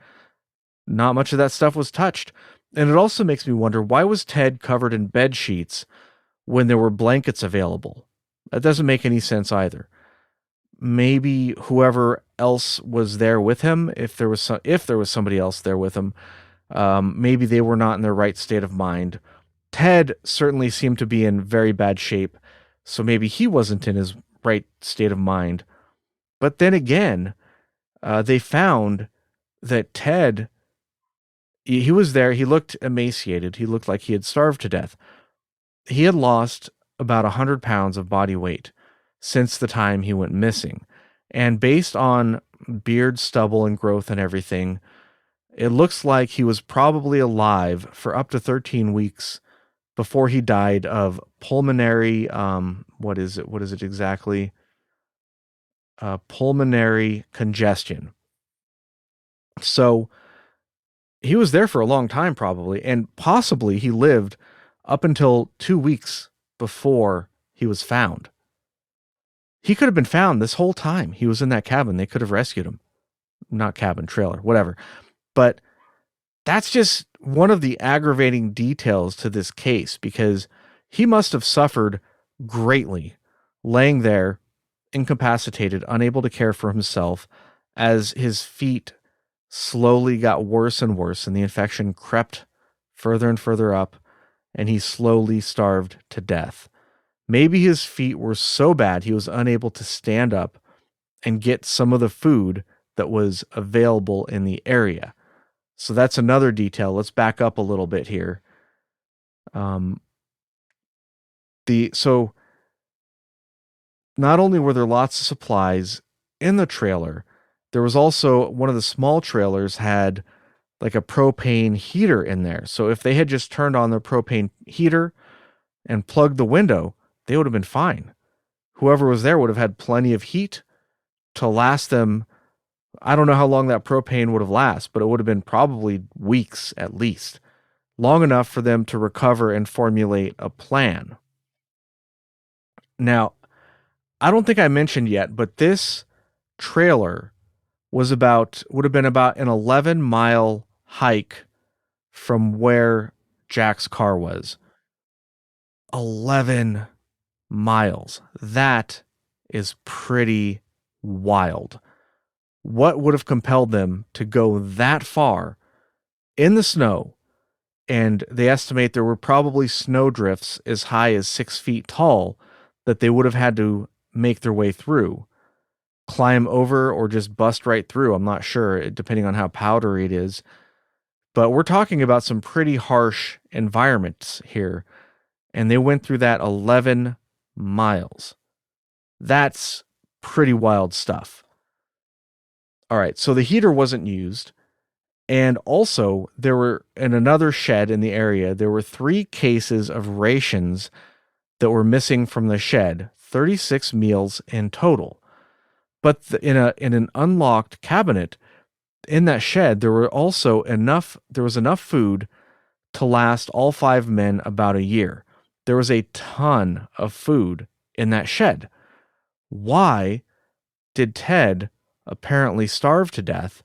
Not much of that stuff was touched. And it also makes me wonder, why was Ted covered in bed sheets when there were blankets available? That doesn't make any sense either. Maybe whoever else was there with him, if there was somebody else there with him, maybe they were not in their right state of mind. Ted certainly seemed to be in very bad shape, so maybe he wasn't in his right state of mind. But then again, they found that Ted, he was there. He looked emaciated. He looked like he had starved to death. He had lost about 100 pounds of body weight since the time he went missing. And based on beard, stubble, and growth and everything, it looks like he was probably alive for up to 13 weeks before he died of pulmonary, what is it exactly? Pulmonary congestion. So he was there for a long time probably, and possibly he lived up until 2 weeks before he was found. He could have been found this whole time. He was in that cabin. They could have rescued him. Not cabin, trailer, whatever. But that's just one of the aggravating details to this case, because he must have suffered greatly laying there, incapacitated, unable to care for himself, as his feet slowly got worse and worse and the infection crept further and further up, and he slowly starved to death. Maybe his feet were so bad he was unable to stand up and get some of the food that was available in the area. So that's another detail. Let's back up a little bit here. So not only were there lots of supplies in the trailer, there was also one of the small trailers had like a propane heater in there. So if they had just turned on their propane heater and plugged the window, they would have been fine. Whoever was there would have had plenty of heat to last them. I don't know how long that propane would have lasted, but it would have been probably weeks at least, long enough for them to recover and formulate a plan. Now, I don't think I mentioned yet, but this trailer would have been about an 11-mile hike from where Jack's car was. 11 miles. That is pretty wild. What would have compelled them to go that far in the snow? And they estimate there were probably snowdrifts as high as 6 feet tall that they would have had to make their way through, climb over, or just bust right through. I'm not sure, depending on how powdery it is. But we're talking about some pretty harsh environments here. And they went through that 11 miles. That's pretty wild stuff. All right, so the heater wasn't used. And also, there were, in another shed in the area, there were 3 cases of rations that were missing from the shed, 36 meals in total. But in an unlocked cabinet in that shed, there was enough food to last all 5 men about a year. There was a ton of food in that shed. Why did Ted apparently starve to death?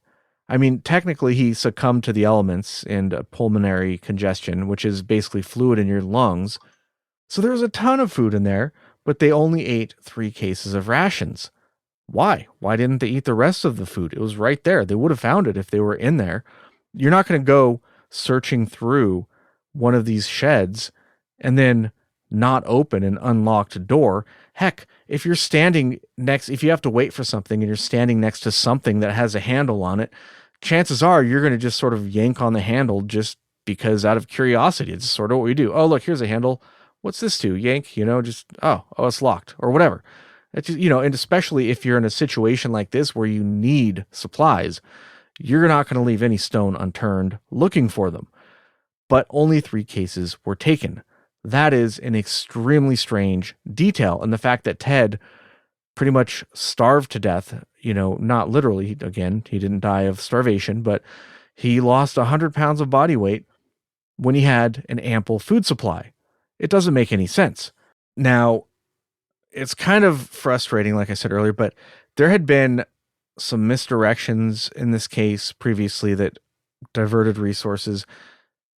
I mean, technically he succumbed to the elements and pulmonary congestion, which is basically fluid in your lungs. So there was a ton of food in there, but they only ate 3 cases of rations. Why? Why didn't they eat the rest of the food? It was right there. They would have found it if they were in there. You're not going to go searching through one of these sheds and then not open an unlocked door. Heck, if you have to wait for something and you're standing next to something that has a handle on it, chances are you're going to just sort of yank on the handle just because out of curiosity. It's sort of what we do. Oh, look, here's a handle. What's this to? Yank, it's locked or whatever. It's just, and especially if you're in a situation like this where you need supplies, you're not going to leave any stone unturned looking for them. But only 3 cases were taken. That is an extremely strange detail. And the fact that Ted pretty much starved to death, not literally, again, he didn't die of starvation, but he lost 100 pounds of body weight when he had an ample food supply. It doesn't make any sense. Now, it's kind of frustrating, like I said earlier, but there had been some misdirections in this case previously that diverted resources.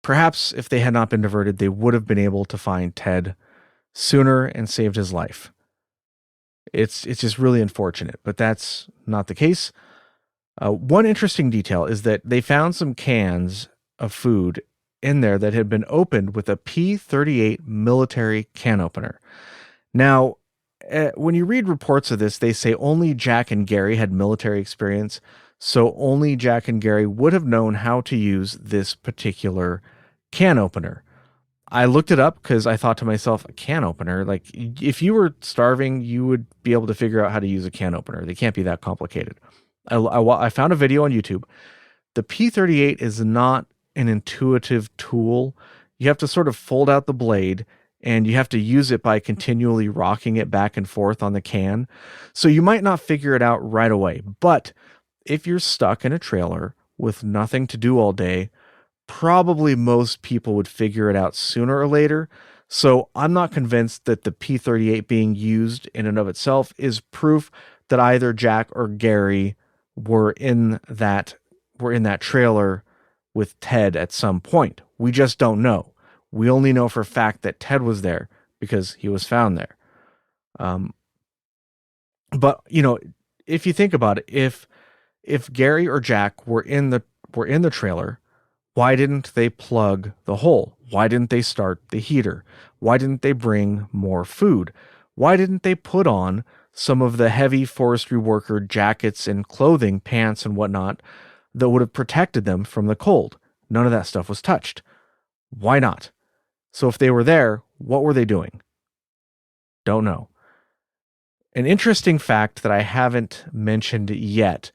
Perhaps if they had not been diverted, they would have been able to find Ted sooner and saved his life. It's just really unfortunate, but that's not the case. One interesting detail is that they found some cans of food in there that had been opened with a P-38 military can opener. Now, when you read reports of this, they say only Jack and Gary had military experience, so only Jack and Gary would have known how to use this particular can opener. I looked it up because I thought to myself, a can opener, like if you were starving, you would be able to figure out how to use a can opener. They can't be that complicated. I found a video on YouTube. The P-38 is not an intuitive tool. You have to sort of fold out the blade and you have to use it by continually rocking it back and forth on the can. So you might not figure it out right away. But if you're stuck in a trailer with nothing to do all day, probably most people would figure it out sooner or later. So I'm not convinced that the P-38 being used in and of itself is proof that either Jack or Gary were in that trailer with Ted at some point. We just don't know. We only know for a fact that Ted was there because he was found there. But if you think about it, if Gary or Jack were in the trailer, why didn't they plug the hole? Why didn't they start the heater? Why didn't they bring more food? Why didn't they put on some of the heavy forestry worker jackets and clothing, pants and whatnot that would have protected them from the cold? None of that stuff was touched. Why not? So if they were there, what were they doing? Don't know. An interesting fact that I haven't mentioned yet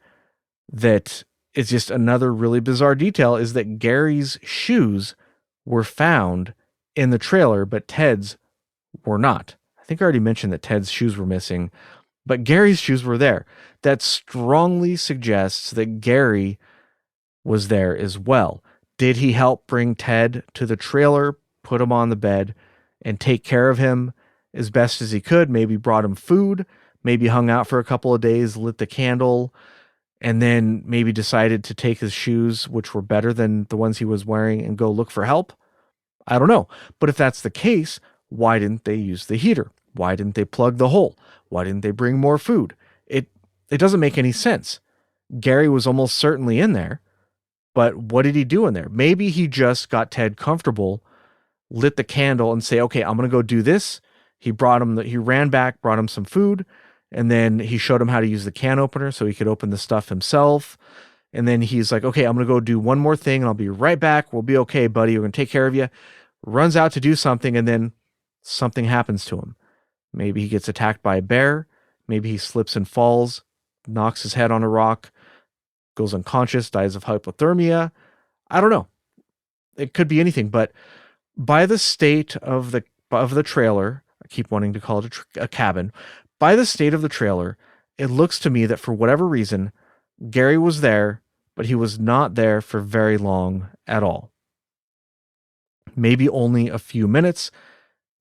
that is just another really bizarre detail is that Gary's shoes were found in the trailer, but Ted's were not. I think I already mentioned that Ted's shoes were missing, but Gary's shoes were there. That strongly suggests that Gary was there as well. Did he help bring Ted to the trailer, put him on the bed, and take care of him as best as he could? Maybe brought him food, maybe hung out for a couple of days, lit the candle, and then maybe decided to take his shoes, which were better than the ones he was wearing, and go look for help? I don't know. But if that's the case, why didn't they use the heater? Why didn't they plug the hole? Why didn't they bring more food? It doesn't make any sense. Gary was almost certainly in there, but what did he do in there? Maybe he just got Ted comfortable, lit the candle, and say, okay, I'm going to go do this. He ran back, brought him some food, and then he showed him how to use the can opener so he could open the stuff himself. And then he's like, okay, I'm going to go do one more thing and I'll be right back. We'll be okay, buddy. We're going to take care of you. Runs out to do something and then something happens to him. Maybe he gets attacked by a bear. Maybe he slips and falls, knocks his head on a rock, goes unconscious, dies of hypothermia. I don't know. It could be anything, but by the state of the trailer, I keep wanting to call it a cabin. By the state of the trailer, it looks to me that for whatever reason, Gary was there, but he was not there for very long at all. Maybe only a few minutes.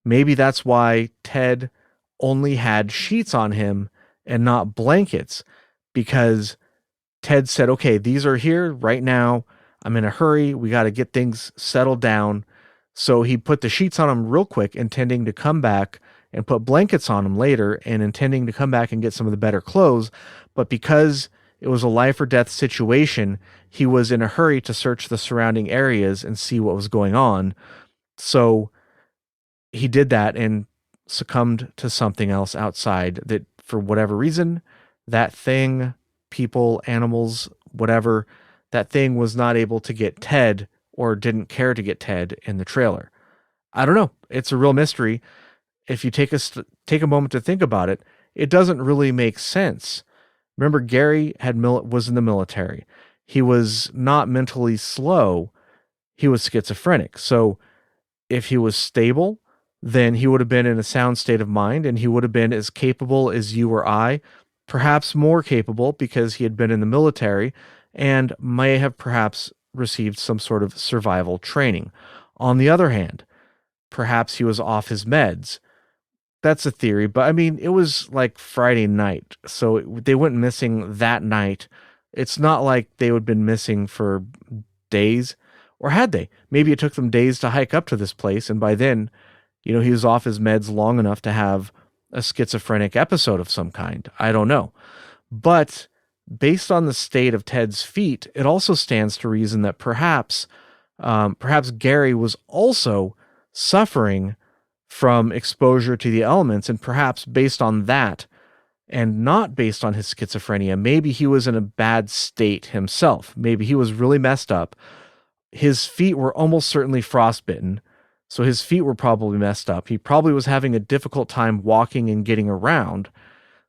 Maybe that's why Ted only had sheets on him and not blankets, because Ted said, okay, these are here right now. I'm in a hurry. We got to get things settled down. So he put the sheets on him real quick, intending to come back and put blankets on him later and intending to come back and get some of the better clothes. But because it was a life or death situation, he was in a hurry to search the surrounding areas and see what was going on. So he did that and succumbed to something else outside that, for whatever reason, that thing, people, animals, whatever, that thing was not able to get Ted, or didn't care to get Ted in the trailer. I don't know. It's a real mystery. If you take a moment to think about it, it doesn't really make sense. Remember, Gary was in the military. He was not mentally slow, he was schizophrenic. So if he was stable, then he would have been in a sound state of mind and he would have been as capable as you or I, perhaps more capable because he had been in the military and may have perhaps received some sort of survival training. On the other hand, perhaps he was off his meds. That's a theory, but I mean, it was like Friday night, so they went missing that night. It's not like they would have been missing for days, or had they? Maybe it took them days to hike up to this place, and by then, he was off his meds long enough to have a schizophrenic episode of some kind. I don't know. But based on the state of Ted's feet, it also stands to reason that perhaps Gary was also suffering from exposure to the elements, and perhaps based on that, and not based on his schizophrenia, maybe he was in a bad state himself. Maybe he was really messed up. His feet were almost certainly frostbitten, so his feet were probably messed up. He probably was having a difficult time walking and getting around,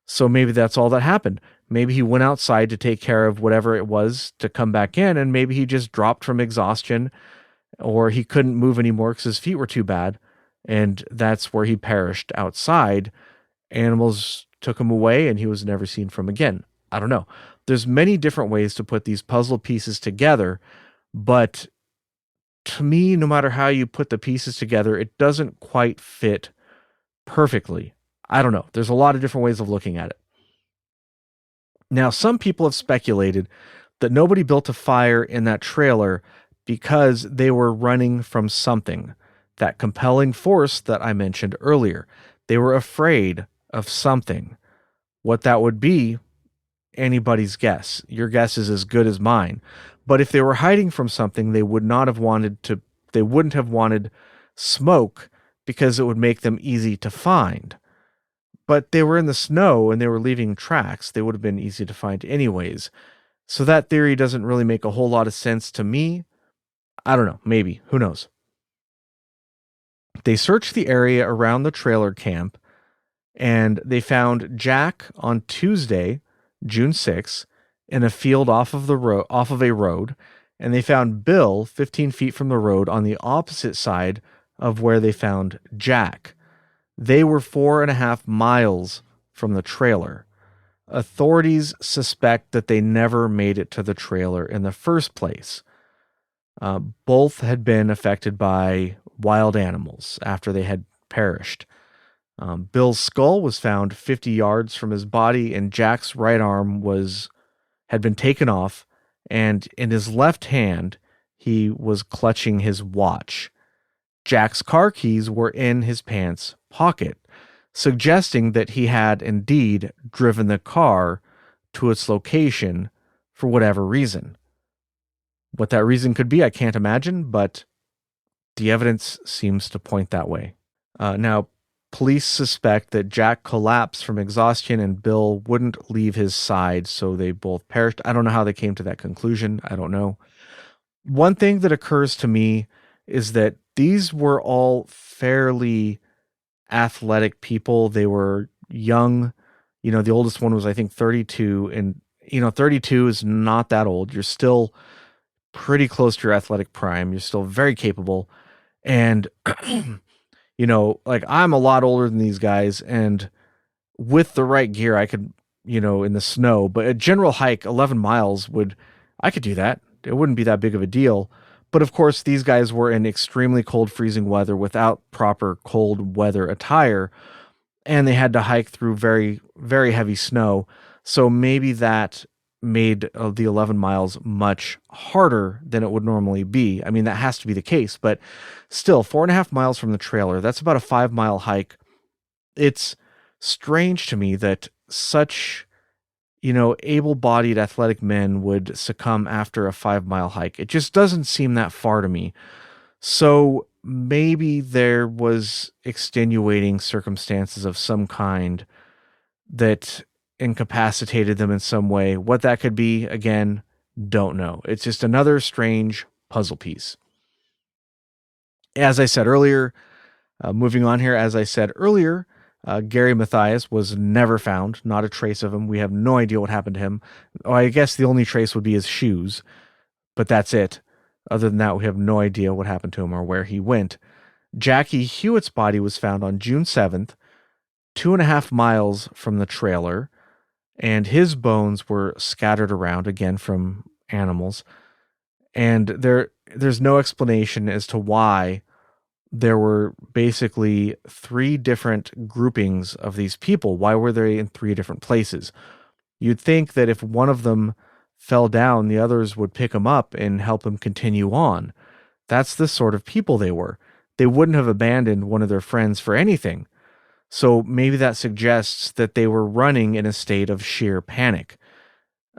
so maybe that's all that happened. Maybe he went outside to take care of whatever it was to come back in, and maybe he just dropped from exhaustion, or he couldn't move anymore because his feet were too bad, and that's where he perished outside. Animals took him away, and he was never seen from again. I don't know. There's many different ways to put these puzzle pieces together, but to me, no matter how you put the pieces together, it doesn't quite fit perfectly. I don't know. There's a lot of different ways of looking at it. Now, some people have speculated that nobody built a fire in that trailer because they were running from something, that compelling force that I mentioned earlier. They were afraid of something. What that would be, anybody's guess. Your guess is as good as mine. But if they were hiding from something, they wouldn't have wanted smoke because it would make them easy to find. But they were in the snow and they were leaving tracks. They would have been easy to find anyways. So that theory doesn't really make a whole lot of sense to me. I don't know, maybe, who knows? They searched the area around the trailer camp and they found Jack on Tuesday, June 6th, in a field off of a road, and they found Bill 15 feet from the road on the opposite side of where they found Jack. They were 4.5 miles from the trailer. Authorities suspect that they never made it to the trailer in the first place. Both had been affected by wild animals after they had perished. Bill's skull was found 50 yards from his body, and Jack's right arm had been taken off, and in his left hand, he was clutching his watch. Jack's car keys were in his pants pocket, suggesting that he had indeed driven the car to its location for whatever reason. What that reason could be, I can't imagine, but the evidence seems to point that way. Now, police suspect that Jack collapsed from exhaustion and Bill wouldn't leave his side, so they both perished. I don't know how they came to that conclusion. I don't know. One thing that occurs to me is that these were all fairly athletic people. They were young. The oldest one was, I think, 32. And, 32 is not that old. You're still pretty close to your athletic prime. You're still very capable. And, like I'm a lot older than these guys. And with the right gear, I could, in the snow, but a general hike, 11 miles I could do that. It wouldn't be that big of a deal. But of course, these guys were in extremely cold, freezing weather without proper cold weather attire, and they had to hike through very, very heavy snow. So maybe that made the 11 miles much harder than it would normally be. I mean, that has to be the case, but still, 4.5 miles from the trailer, that's about a 5-mile hike. It's strange to me that such able-bodied athletic men would succumb after a 5-mile hike. It just doesn't seem that far to me. So maybe there was extenuating circumstances of some kind that incapacitated them in some way. What that could be, again, don't know. It's just another strange puzzle piece. As I said earlier, moving on here, as I said earlier, Gary Mathias was never found, not a trace of him. We have no idea what happened to him. Oh, I guess the only trace would be his shoes, but that's it. Other than that, we have no idea what happened to him or where he went. Jackie Huett's body was found on June 7th, 2.5 miles from the trailer, and his bones were scattered around again from animals. And there's no explanation as to why there were basically three different groupings of these people. Why were they in three different places? You'd think that if one of them fell down, the others would pick him up and help him continue on. That's the sort of people they were. They wouldn't have abandoned one of their friends for anything. So maybe that suggests that they were running in a state of sheer panic.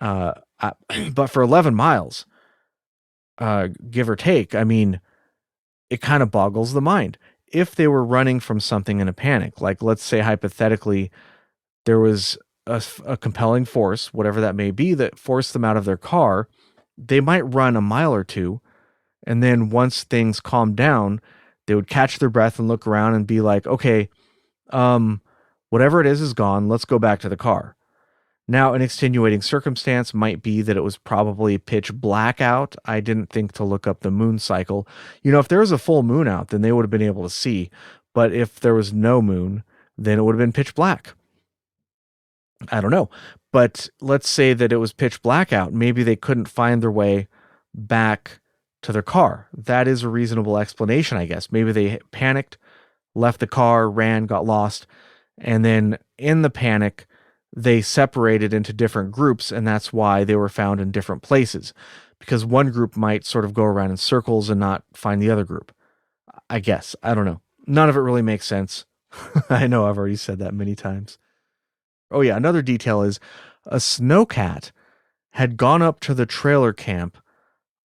Uh, but for 11 miles, give or take, I mean, it kind of boggles the mind. If they were running from something in a panic, like let's say hypothetically, there was a compelling force, whatever that may be, that forced them out of their car, they might run a mile or two. And then once things calmed down, they would catch their breath and look around and be like, okay, whatever it is gone. Let's go back to the car. Now, an extenuating circumstance might be that it was probably pitch black out. I didn't think to look up the moon cycle. If there was a full moon out, then they would have been able to see. But if there was no moon, then it would have been pitch black. I don't know. But let's say that it was pitch black out. Maybe they couldn't find their way back to their car. That is a reasonable explanation, I guess. Maybe they panicked, left the car, ran, got lost, and then in the panic, they separated into different groups, and that's why they were found in different places, because one group might sort of go around in circles and not find the other group. I guess. I don't know. None of it really makes sense. I know I've already said that many times. Oh yeah, another detail is a snowcat had gone up to the trailer camp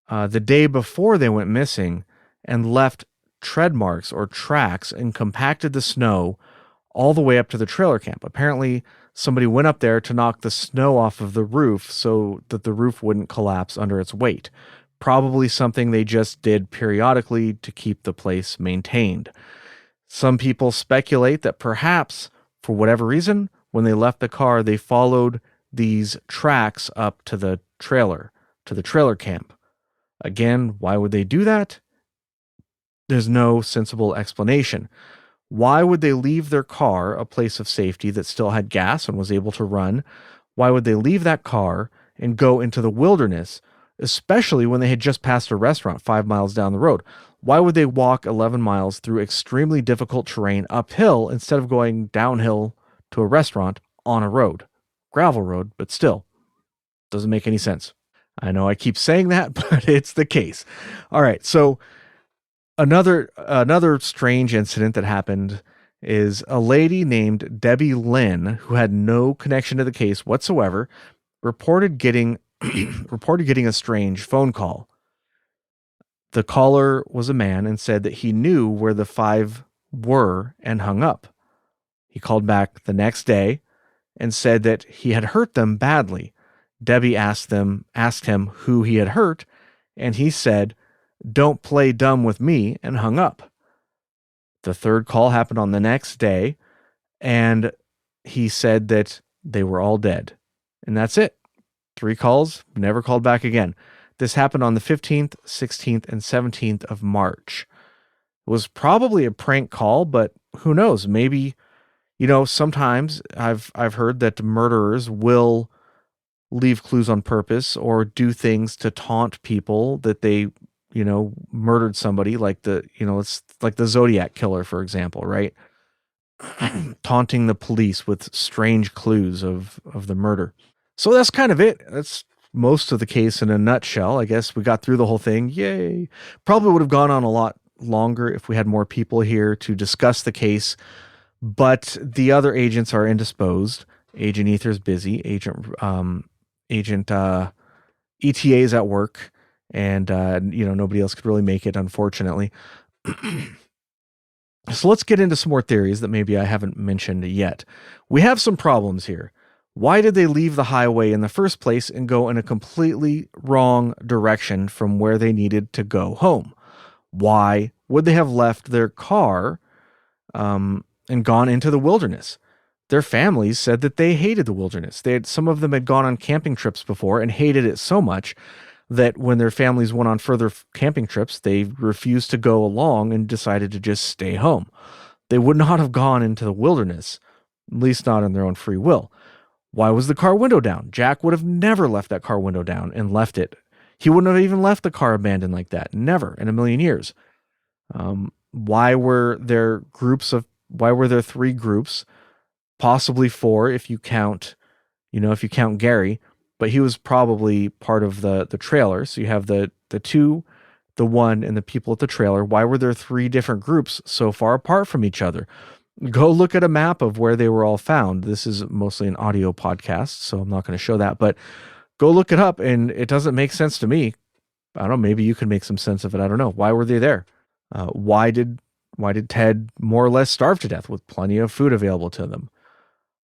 the day before they went missing and left tread marks or tracks and compacted the snow all the way up to the trailer camp. Apparently, somebody went up there to knock the snow off of the roof so that the roof wouldn't collapse under its weight. Probably something they just did periodically to keep the place maintained. Some people speculate that perhaps, for whatever reason, when they left the car, they followed these tracks up to the trailer camp. Again, why would they do that? There's no sensible explanation. Why would they leave their car, a place of safety that still had gas and was able to run? Why would they leave that car and go into the wilderness, especially when they had just passed a restaurant 5 miles down the road? Why would they walk 11 miles through extremely difficult terrain uphill instead of going downhill to a restaurant on a road? Gravel road, but still. Doesn't make any sense. I know I keep saying that, but it's the case. All right, so Another strange incident that happened is a lady named Debbie Lynn, who had no connection to the case whatsoever, reported getting a strange phone call. The caller was a man and said that he knew where the five were and hung up. He called back the next day and said that he had hurt them badly. Debbie asked him who he had hurt, and he said, "Don't play dumb with me," and hung up. The third call happened on the next day, and he said that they were all dead. And that's it. 3 calls, never called back again. This happened on the 15th, 16th, and 17th of March. It was probably a prank call, but who knows? Maybe, sometimes I've heard that murderers will leave clues on purpose or do things to taunt people that they murdered somebody, like it's like the Zodiac killer, for example, right? Taunting the police with strange clues of the murder. So that's kind of it. That's most of the case in a nutshell. I guess we got through the whole thing. Yay. Probably would have gone on a lot longer if we had more people here to discuss the case, but the other agents are indisposed. Agent Ether's busy. Agent ETA's at work. And, nobody else could really make it, unfortunately. So let's get into some more theories that maybe I haven't mentioned yet. We have some problems here. Why did they leave the highway in the first place and go in a completely wrong direction from where they needed to go home? Why would they have left their car and gone into the wilderness. Their families said that they hated the wilderness. Some of them had gone on camping trips before and hated it so much that when their families went on further camping trips, they refused to go along and decided to just stay home. They would not have gone into the wilderness, at least not on their own free will. Why was the car window down? Jack would have never left that car window down and left it. He wouldn't have even left the car abandoned like that. Never in a million years. Why were there three groups? Possibly four if you count Gary, but he was probably part of the trailer. So you have the two, the one, and the people at the trailer. Why were there three different groups so far apart from each other? Go look at a map of where they were all found. This is mostly an audio podcast, so I'm not going to show that, but go look it up, and it doesn't make sense to me. I don't know, maybe you can make some sense of it. I don't know. Why were they there? Why did Ted more or less starve to death with plenty of food available to them?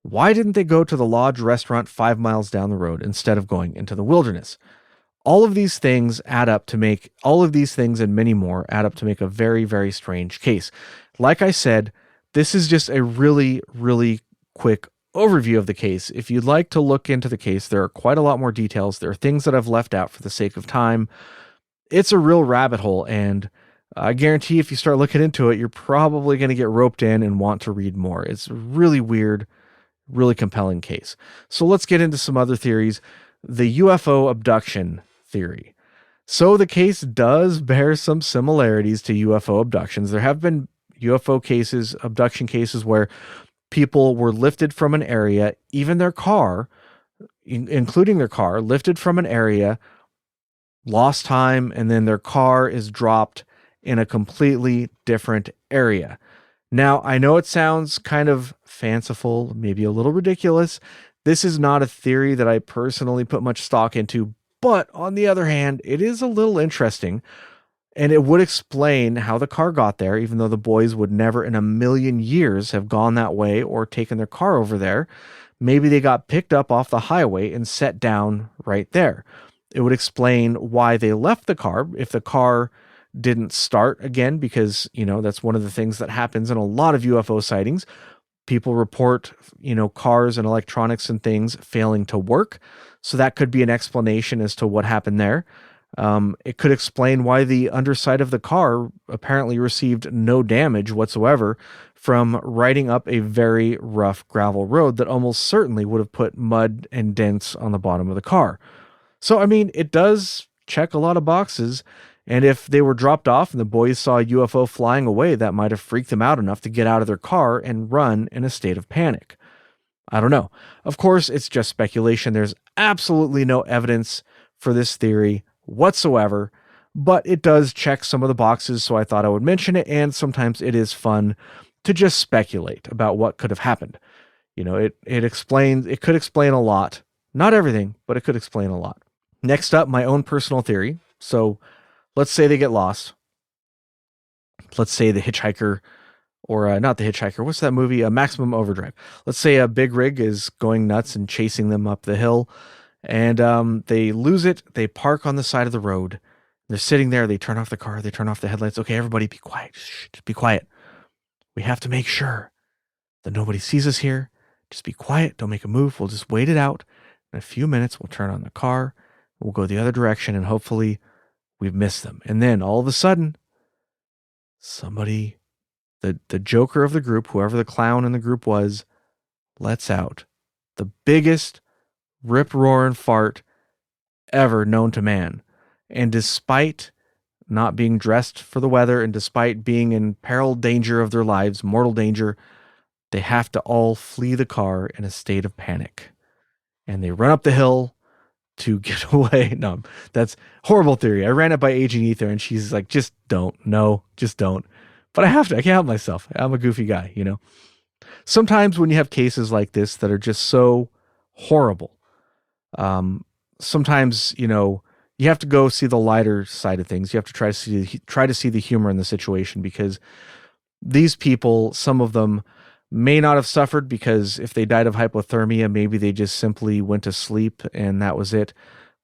Why didn't they go to the lodge restaurant 5 miles down the road instead of going into the wilderness? All of these things and many more add up to make a very, very strange case. Like I said, this is just a really, really quick overview of the case. If you'd like to look into the case, there are quite a lot more details. There are things that I've left out for the sake of time. It's a real rabbit hole, and I guarantee if you start looking into it, you're probably going to get roped in and want to read more. It's really weird, really compelling case. So let's get into some other theories. The UFO abduction theory. So the case does bear some similarities to UFO abductions. There have been UFO cases, abduction cases, where people were lifted from an area, even their car, including their car, lifted from an area, lost time, and then their car is dropped in a completely different area. Now, I know it sounds kind of fanciful, maybe a little ridiculous. This is not a theory that I personally put much stock into, but on the other hand, it is a little interesting. And it would explain how the car got there, even though the boys would never in a million years have gone that way or taken their car over there. Maybe they got picked up off the highway and set down right there. It would explain why they left the car if the car didn't start again, because, that's one of the things that happens in a lot of UFO sightings. People report, cars and electronics and things failing to work. So that could be an explanation as to what happened there. It could explain why the underside of the car apparently received no damage whatsoever from riding up a very rough gravel road that almost certainly would have put mud and dents on the bottom of the car. So, it does check a lot of boxes. And if they were dropped off and the boys saw a UFO flying away, that might have freaked them out enough to get out of their car and run in a state of panic. I don't know. Of course, it's just speculation. There's absolutely no evidence for this theory whatsoever, but it does check some of the boxes, so I thought I would mention it, and sometimes it is fun to just speculate about what could have happened. It could explain a lot. Not everything, but it could explain a lot. Next up, my own personal theory. So let's say they get lost. Let's say the hitchhiker, or not the hitchhiker, what's that movie? Maximum Overdrive. Let's say a big rig is going nuts and chasing them up the hill. And they lose it. They park on the side of the road. They're sitting there. They turn off the car. They turn off the headlights. Okay, everybody be quiet. Shh, just be quiet. We have to make sure that nobody sees us here. Just be quiet. Don't make a move. We'll just wait it out. In a few minutes, we'll turn on the car. We'll go the other direction, and hopefully we've missed them. And then all of a sudden, somebody, the joker of the group, whoever the clown in the group was, lets out the biggest rip-roaring fart ever known to man. And despite not being dressed for the weather, and despite being in peril, danger of their lives, mortal danger, they have to all flee the car in a state of panic. And they run up the hill to get away. No, that's horrible theory. I ran it by Aging Ether, and she's like, just don't. No, just don't. But I have to. I can't help myself. I'm a goofy guy, Sometimes when you have cases like this that are just so horrible, sometimes, you have to go see the lighter side of things. You have to try to see the humor in the situation, because these people, some of them may not have suffered, because if they died of hypothermia, maybe they just simply went to sleep and that was it.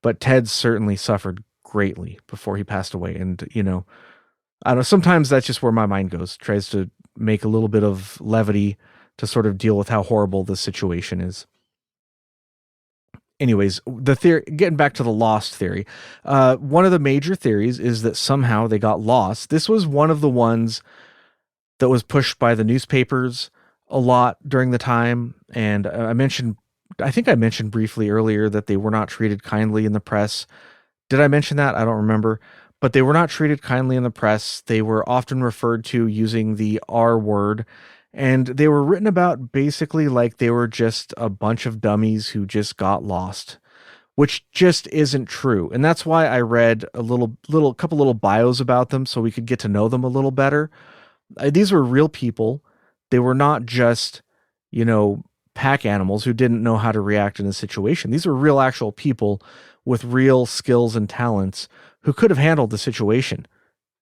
But Ted certainly suffered greatly before he passed away. And, I don't know, sometimes that's just where my mind goes, tries to make a little bit of levity to sort of deal with how horrible the situation is. Anyways, the theory, getting back to the lost theory, one of the major theories is that somehow they got lost. This was one of the ones that was pushed by the newspapers a lot during the time. And I think I mentioned briefly earlier that they were not treated kindly in the press. Did I mention that? I don't remember. But they were not treated kindly in the press. They were often referred to using the R word. And they were written about basically like they were just a bunch of dummies who just got lost, which just isn't true. And that's why I read a couple little bios about them so we could get to know them a little better. These were real people. They were not just, pack animals who didn't know how to react in a situation. These were real actual people with real skills and talents who could have handled the situation,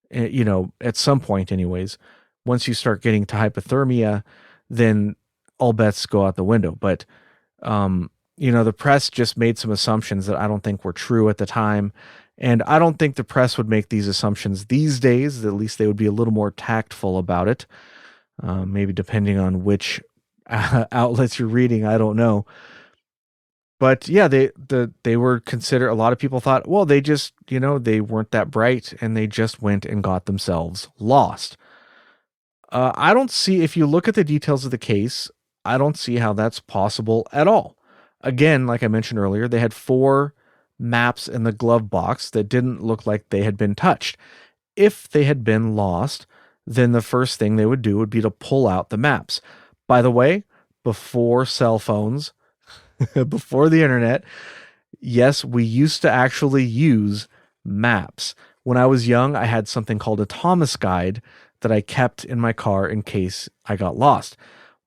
at some point anyways. Once you start getting to hypothermia, then all bets go out the window. But, the press just made some assumptions that I don't think were true at the time. And I don't think the press would make these assumptions these days. At least they would be a little more tactful about it. Maybe depending on which outlets you're reading, I don't know. But yeah, they were considered, a lot of people thought, well, they just, they weren't that bright and they just went and got themselves lost. I don't see, if you look at the details of the case, I don't see how that's possible at all. Again, like I mentioned earlier, they had 4 maps in the glove box that didn't look like they had been touched. If they had been lost, then the first thing they would do would be to pull out the maps. By the way, before cell phones, before the internet, yes, we used to actually use maps. When I was young, I had something called a Thomas guide that I kept in my car in case I got lost.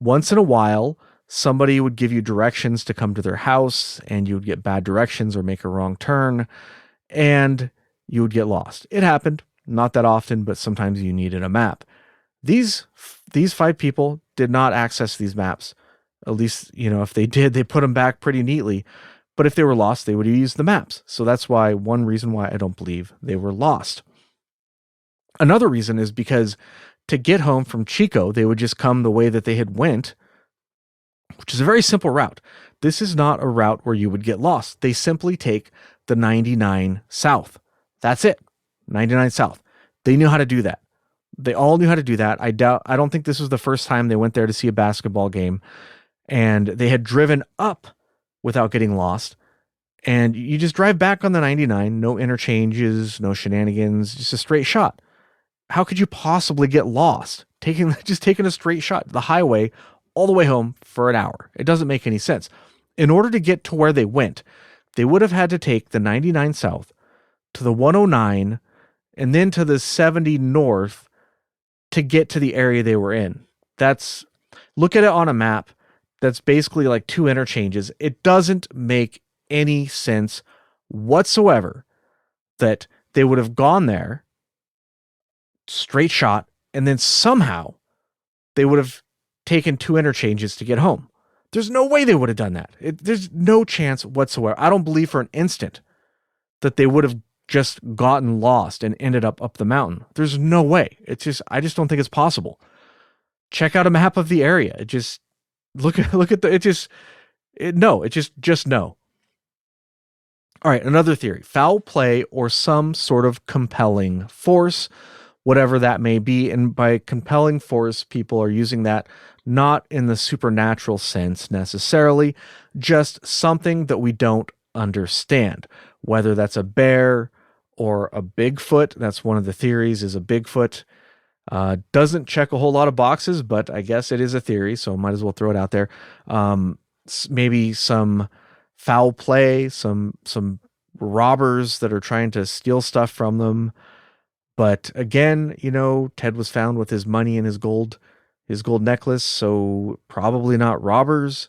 Once in a while, somebody would give you directions to come to their house, and you would get bad directions or make a wrong turn, and you would get lost. It happened, not that often, but sometimes you needed a map. These 5 people did not access these maps. At least, if they did, they put them back pretty neatly. But if they were lost, they would use the maps. So that's one reason why I don't believe they were lost. Another reason is because to get home from Chico, they would just come the way that they had went, which is a very simple route. This is not a route where you would get lost. They simply take the 99 south. That's it. 99 south. They knew how to do that. They all knew how to do that. I don't think this was the first time they went there to see a basketball game, and they had driven up without getting lost. And you just drive back on the 99, no interchanges, no shenanigans, just a straight shot. How could you possibly get lost taking a straight shot the highway all the way home for an hour? It doesn't make any sense. In order to get to where they went, they would have had to take the 99 south to the 109 and then to the 70 north to get to the area they were in. Look at it on a map. That's basically like 2 interchanges. It doesn't make any sense whatsoever that they would have gone there, straight shot, and then somehow they would have taken 2 interchanges to get home. There's no way they would have done that. There's no chance whatsoever. I don't believe for an instant that they would have just gotten lost and ended up the mountain. There's no way. I just don't think it's possible. Check out a map of the area. It just look at no. All right, another theory: foul play or some sort of compelling force, whatever that may be. And by compelling force, people are using that not in the supernatural sense necessarily, just something that we don't understand, whether that's a bear or a Bigfoot. That's one of the theories, is a Bigfoot. Doesn't check a whole lot of boxes, but I guess it is a theory, so might as well throw it out there. Maybe some foul play, some robbers that are trying to steal stuff from them. But again, Ted was found with his money and his gold necklace, so probably not robbers.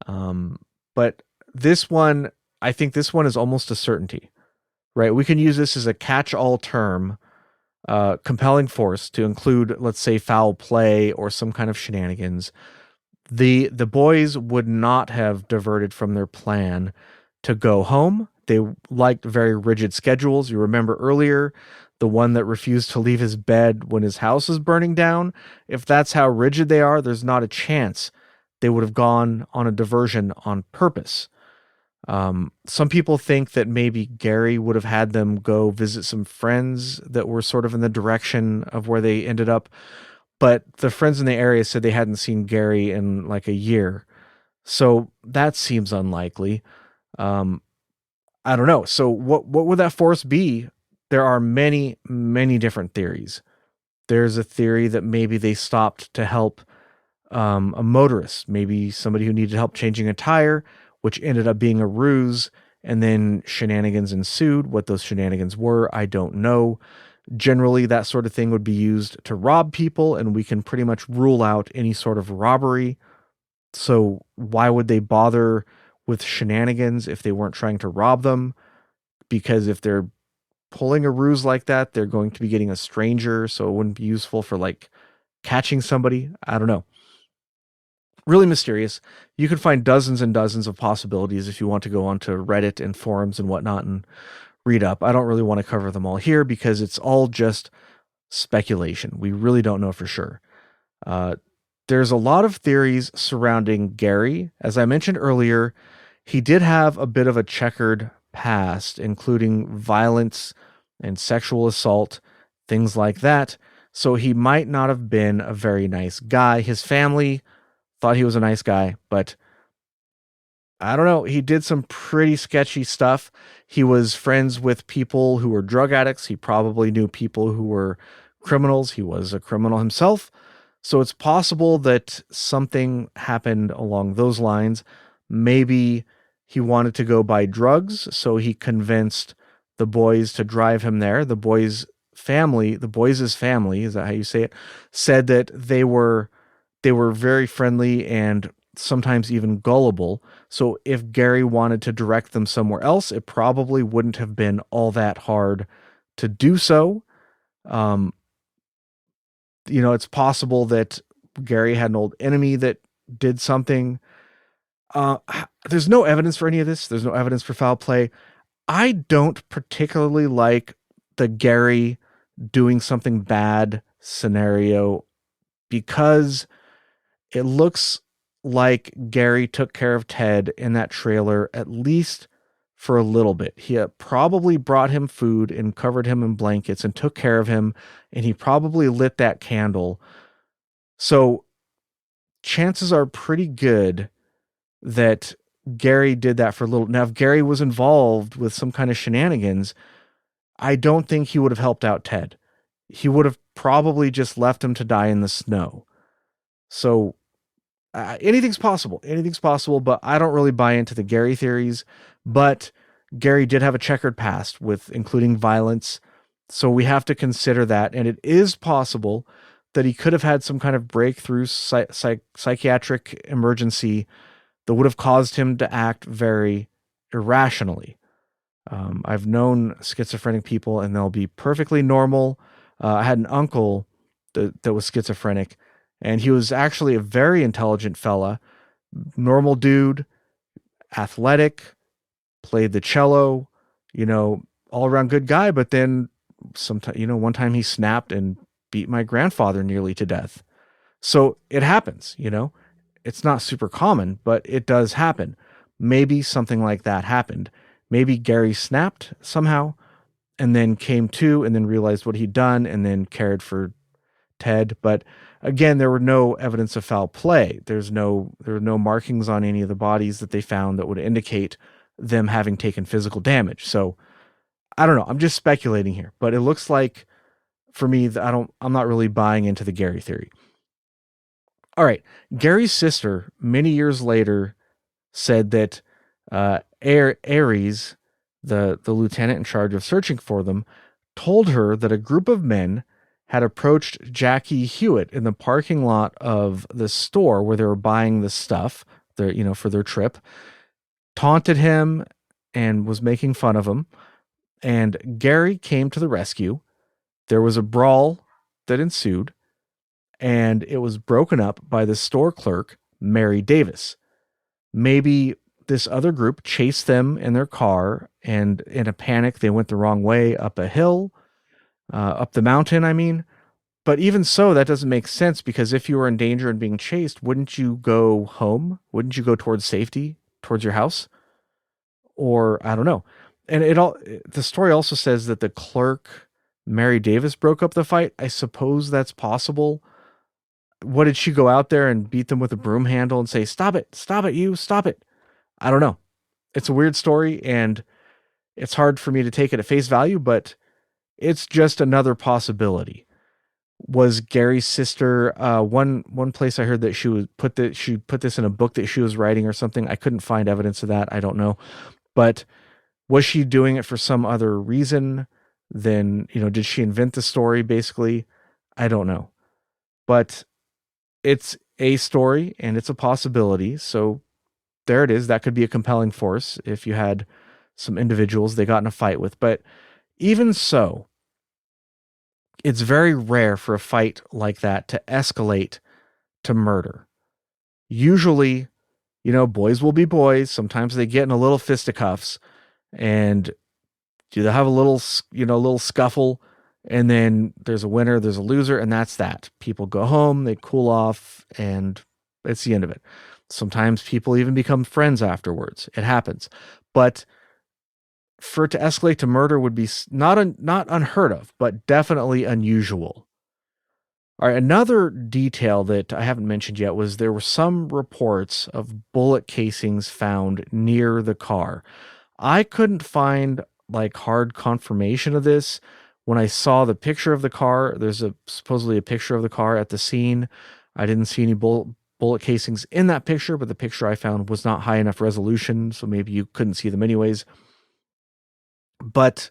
But this one, I think this one is almost a certainty, right? We can use this as a catch-all term, compelling force, to include, let's say, foul play or some kind of shenanigans. The boys would not have diverted from their plan to go home. They liked very rigid schedules. You remember earlier, the one that refused to leave his bed when his house was burning down? If that's how rigid they are, there's not a chance they would have gone on a diversion on purpose. Some people think that maybe Gary would have had them go visit some friends that were sort of in the direction of where they ended up, but the friends in the area said they hadn't seen Gary in like a year. So that seems unlikely. Um, I don't know. So what would that force be? There are many different theories. There's a theory that maybe they stopped to help a motorist, maybe somebody who needed help changing a tire, which ended up being a ruse, and then shenanigans ensued. What those shenanigans were, I don't know. Generally, that sort of thing would be used to rob people, and we can pretty much rule out any sort of robbery. So why would they bother with shenanigans if they weren't trying to rob them? Because if they're pulling a ruse like that, they're going to be getting a stranger, so it wouldn't be useful for like catching somebody. I don't know. Really mysterious. You can find dozens and dozens of possibilities if you want to go onto Reddit and forums and whatnot and read up. I don't really want to cover them all here because it's all just speculation. We really don't know for sure. Uh, there's a lot of theories surrounding Gary. As I mentioned earlier, he did have a bit of a checkered past, including violence and sexual assault, things like that. So he might not have been a very nice guy. His family thought he was a nice guy, but I don't know. He did some pretty sketchy stuff. He was friends with people who were drug addicts. He probably knew people who were criminals. He was a criminal himself. So it's possible that something happened along those lines. Maybe he wanted to go buy drugs, so he convinced the boys to drive him there. The boys' family, is that how you say it, said that they were very friendly and sometimes even gullible. So if Gary wanted to direct them somewhere else, it probably wouldn't have been all that hard to do so. Um, it's possible that Gary had an old enemy that did something. Uh, there's no evidence for any of this. There's no evidence for foul play. I don't particularly like the Gary doing something bad scenario because it looks like Gary took care of Ted in that trailer at least for a little bit. He probably brought him food and covered him in blankets and took care of him, and he probably lit that candle. So chances are pretty good that Gary did that for a little. Now, if Gary was involved with some kind of shenanigans, I don't think he would have helped out Ted. He would have probably just left him to die in the snow. So anything's possible. Anything's possible, but I don't really buy into the Gary theories. But Gary did have a checkered past with including violence. So we have to consider that. And it is possible that he could have had some kind of breakthrough psychiatric emergency that would have caused him to act very irrationally. I've known schizophrenic people and they'll be perfectly normal. I had an uncle that was schizophrenic, and he was actually a very intelligent fella, normal dude, athletic, played the cello, all around good guy. But then one time he snapped and beat my grandfather nearly to death. So it happens, it's not super common, but it does happen. Maybe something like that happened. Maybe Gary snapped somehow and then came to and then realized what he'd done and then cared for Ted. But again, there were no evidence of foul play. There were no markings on any of the bodies that they found that would indicate them having taken physical damage. So I don't know. I'm just speculating here, but it looks like for me, I'm not really buying into the Gary theory. All right. Gary's sister, many years later, said that Aries, the lieutenant in charge of searching for them, told her that a group of men had approached Jackie Huett in the parking lot of the store where they were buying the stuff, for their trip, taunted him and was making fun of him. And Gary came to the rescue. There was a brawl that ensued, and it was broken up by the store clerk, Mary Davis. Maybe this other group chased them in their car, and in a panic, they went the wrong way up a hill, up the mountain, I mean. But even so, that doesn't make sense because if you were in danger and being chased, wouldn't you go home? Wouldn't you go towards safety, towards your house? Or I don't know. And the story also says that the clerk, Mary Davis, broke up the fight. I suppose that's possible. What, did she go out there and beat them with a broom handle and say, stop it, you, stop it? I don't know. It's a weird story, and it's hard for me to take it at face value, but it's just another possibility. Was Gary's sister one place I heard that she put this in a book that she was writing or something. I couldn't find evidence of that. I don't know. But was she doing it for some other reason? Then, did she invent the story basically? I don't know. But it's a story and it's a possibility. So there it is. That could be a compelling force if you had some individuals they got in a fight with. But even so, it's very rare for a fight like that to escalate to murder. Usually, boys will be boys. Sometimes they get in a little fisticuffs and they'll have a little scuffle, and then there's a winner, there's a loser, and that's that. People go home, they cool off, and it's the end of it. Sometimes people even become friends afterwards. It happens. But for it to escalate to murder would be not unheard of, but definitely unusual. All right, another detail that I haven't mentioned yet was there were some reports of bullet casings found near the car. I couldn't find hard confirmation of this. When I saw the picture of the car, there's supposedly a picture of the car at the scene. I didn't see any bullet casings in that picture, but the picture I found was not high enough resolution, so maybe you couldn't see them anyways. But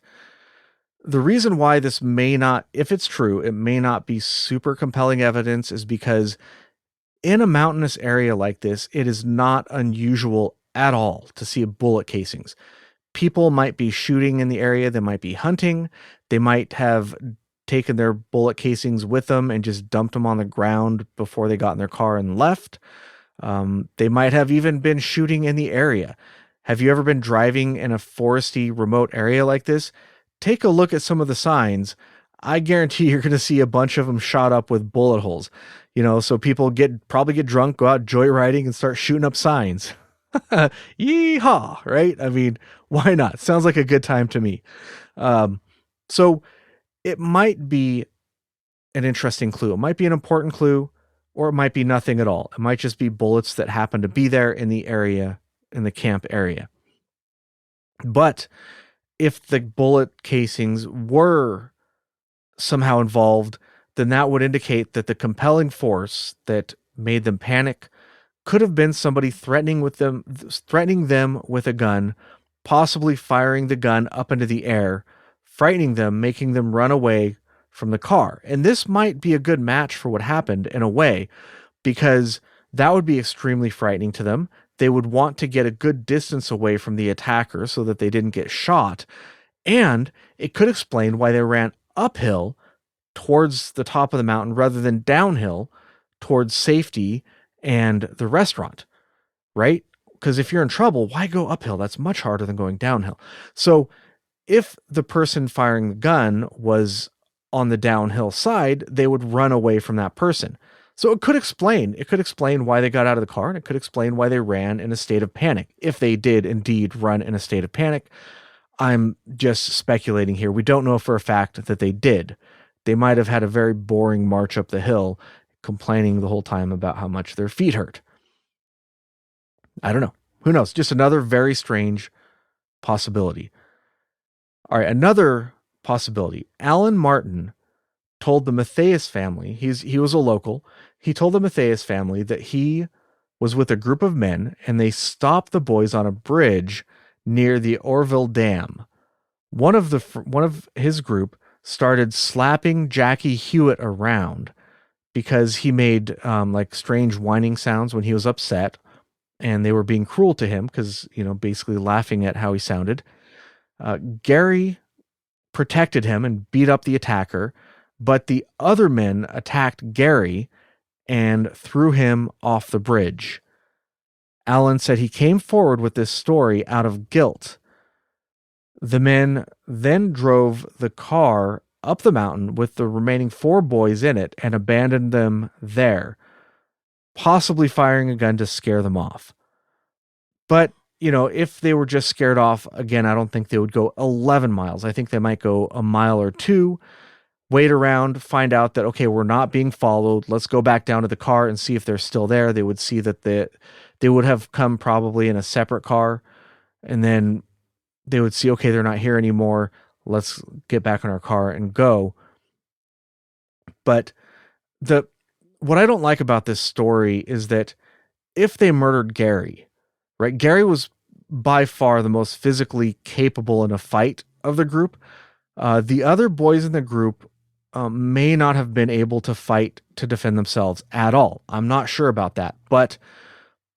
the reason why this may not, if it's true, it may not be super compelling evidence is because in a mountainous area like this, it is not unusual at all to see bullet casings. People might be shooting in the area. They might be hunting. They might have taken their bullet casings with them and just dumped them on the ground before they got in their car and left. They might have even been shooting in the area. Have you ever been driving in a foresty, remote area like this? Take a look at some of the signs. I guarantee you're going to see a bunch of them shot up with bullet holes. So people probably get drunk, go out joyriding, and start shooting up signs. Yeehaw, right? I mean, why not? Sounds like a good time to me. So it might be an interesting clue. It might be an important clue, or it might be nothing at all. It might just be bullets that happen to be there in the area, in the camp area. But if the bullet casings were somehow involved, then that would indicate that the compelling force that made them panic could have been somebody threatening them with a gun, possibly firing the gun up into the air, frightening them, making them run away from the car. And this might be a good match for what happened in a way, because that would be extremely frightening to them. They would want to get a good distance away from the attacker so that they didn't get shot. And it could explain why they ran uphill towards the top of the mountain rather than downhill towards safety and the restaurant, right? Because if you're in trouble, why go uphill? That's much harder than going downhill. So if the person firing the gun was on the downhill side, they would run away from that person. So it could explain why they got out of the car, and it could explain why they ran in a state of panic. If they did indeed run in a state of panic, I'm just speculating here. We don't know for a fact that they did. They might have had a very boring march up the hill, complaining the whole time about how much their feet hurt. I don't know. Who knows? Just another very strange possibility. All right, another possibility. Alan Martin told the Mathias family, he was a local, he told the Mathias family that he was with a group of men and they stopped the boys on a bridge near the Orville Dam. One of his group started slapping Jackie Huett around because he made strange whining sounds when he was upset, and they were being cruel to him because, basically laughing at how he sounded. Gary protected him and beat up the attacker, but the other men attacked Gary and threw him off the bridge. Allen said he came forward with this story out of guilt. The men then drove the car up the mountain with the remaining four boys in it and abandoned them there, possibly firing a gun to scare them off. But, if they were just scared off, again, I don't think they would go 11 miles. I think they might go a mile or two, wait around, find out that, okay, we're not being followed. Let's go back down to the car and see if they're still there. They would see that they would have come probably in a separate car, and then they would see, okay, they're not here anymore. Let's get back in our car and go. But what I don't like about this story is that if they murdered Gary, right? Gary was by far the most physically capable in a fight of the group. The other boys in the group may not have been able to fight to defend themselves at all. I'm not sure about that, but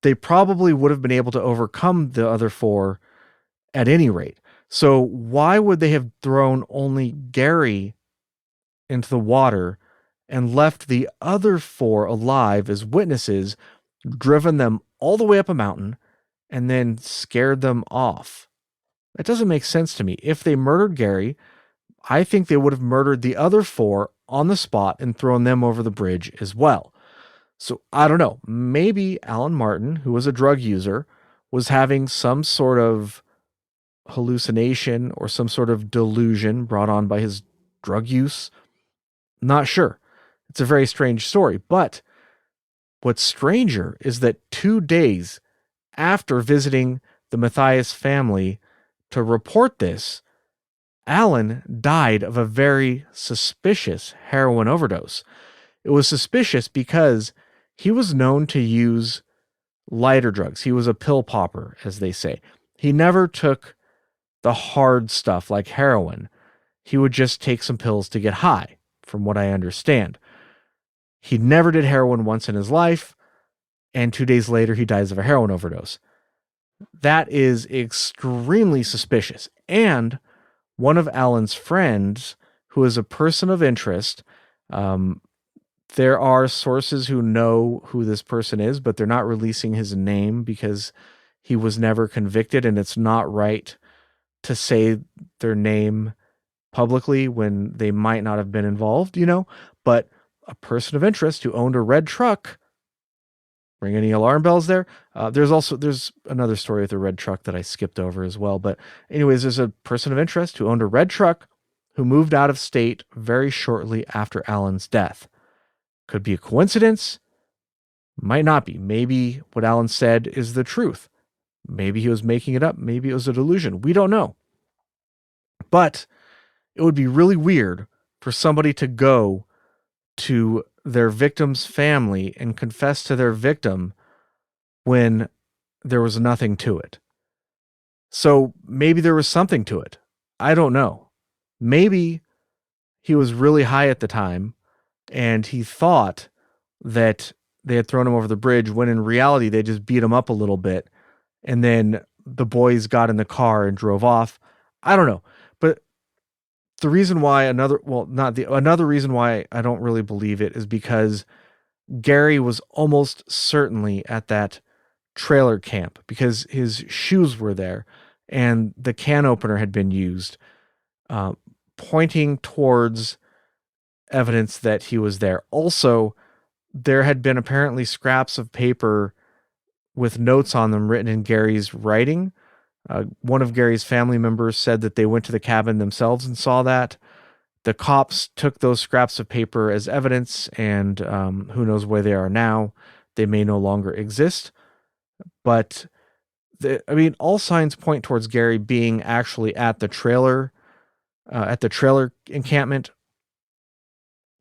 they probably would have been able to overcome the other four at any rate. So why would they have thrown only Gary into the water and left the other four alive as witnesses, driven them all the way up a mountain, and then scared them off? That doesn't make sense to me. If they murdered Gary, I think they would have murdered the other four on the spot and thrown them over the bridge as well. So I don't know. Maybe Alan Martin, who was a drug user, was having some sort of hallucination or some sort of delusion brought on by his drug use. Not sure. It's a very strange story. But what's stranger is that 2 days after visiting the Mathias family to report this, Alan died of a very suspicious heroin overdose. It was suspicious because he was known to use lighter drugs. He was a pill popper, as they say. He never took the hard stuff like heroin. He would just take some pills to get high, from what I understand. He never did heroin once in his life, and 2 days later he dies of a heroin overdose. That is extremely suspicious. And one of Alan's friends, who is a person of interest, there are sources who know who this person is, but they're not releasing his name because he was never convicted, and it's not right to say their name publicly when they might not have been involved, but a person of interest who owned a red truck. Ring any alarm bells there? There's another story with a red truck that I skipped over as well. But anyways, there's a person of interest who owned a red truck who moved out of state very shortly after Alan's death. Could be a coincidence. Might not be. Maybe what Alan said is the truth. Maybe he was making it up. Maybe it was a delusion. We don't know. But it would be really weird for somebody to go to their victim's family and confess to their victim when there was nothing to it. So maybe there was something to it. I don't know. Maybe he was really high at the time and he thought that they had thrown him over the bridge when in reality they just beat him up a little bit, and then the boys got in the car and drove off. I don't know. But the reason why another reason why I don't really believe it is because Gary was almost certainly at that trailer camp because his shoes were there and the can opener had been used, pointing towards evidence that he was there. Also, there had been apparently scraps of paper with notes on them written in Gary's writing. One of Gary's family members said that they went to the cabin themselves and saw that. The cops took those scraps of paper as evidence, and who knows where they are now. They may no longer exist. But, all signs point towards Gary being actually at the trailer encampment.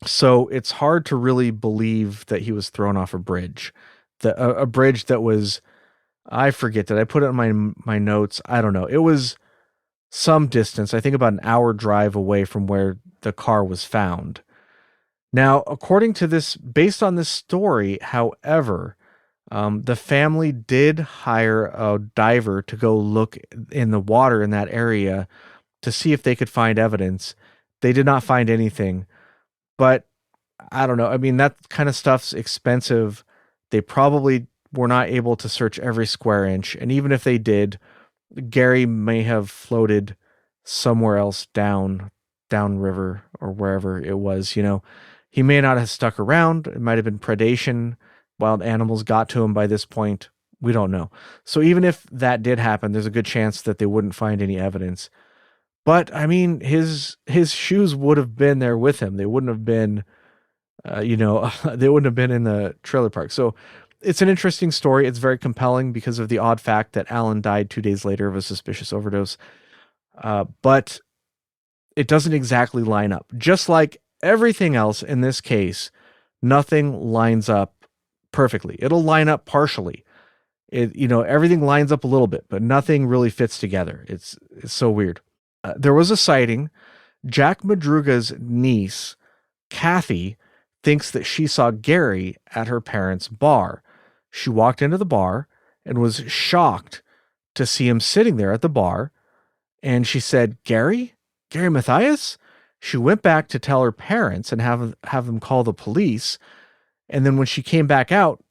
So it's hard to really believe that he was thrown off a bridge. A bridge that was, I forget, did I put it in my notes? I don't know. It was some distance, I think about an hour drive away from where the car was found. Now, according to this, based on this story, however, the family did hire a diver to go look in the water in that area to see if they could find evidence. They did not find anything, but I don't know. That kind of stuff's expensive. They probably were not able to search every square inch. And even if they did, Gary may have floated somewhere else downriver or wherever it was, you know. He may not have stuck around. It might have been predation. Wild animals got to him by this point. We don't know. So even if that did happen, there's a good chance that they wouldn't find any evidence. But I mean, his shoes would have been there with him. They wouldn't have been, they wouldn't have been in the trailer park. So it's an interesting story. It's very compelling because of the odd fact that Alan died 2 days later of a suspicious overdose. But it doesn't exactly line up. Just like everything else in this case, nothing lines up perfectly. It'll line up partially. Everything lines up a little bit, but nothing really fits together. It's so weird. There was a sighting. Jack Madruga's niece, Kathy, thinks that she saw Gary at her parents' bar. She walked into the bar and was shocked to see him sitting there at the bar. And she said, Gary Mathias? She went back to tell her parents and have them call the police. And then when she came back out,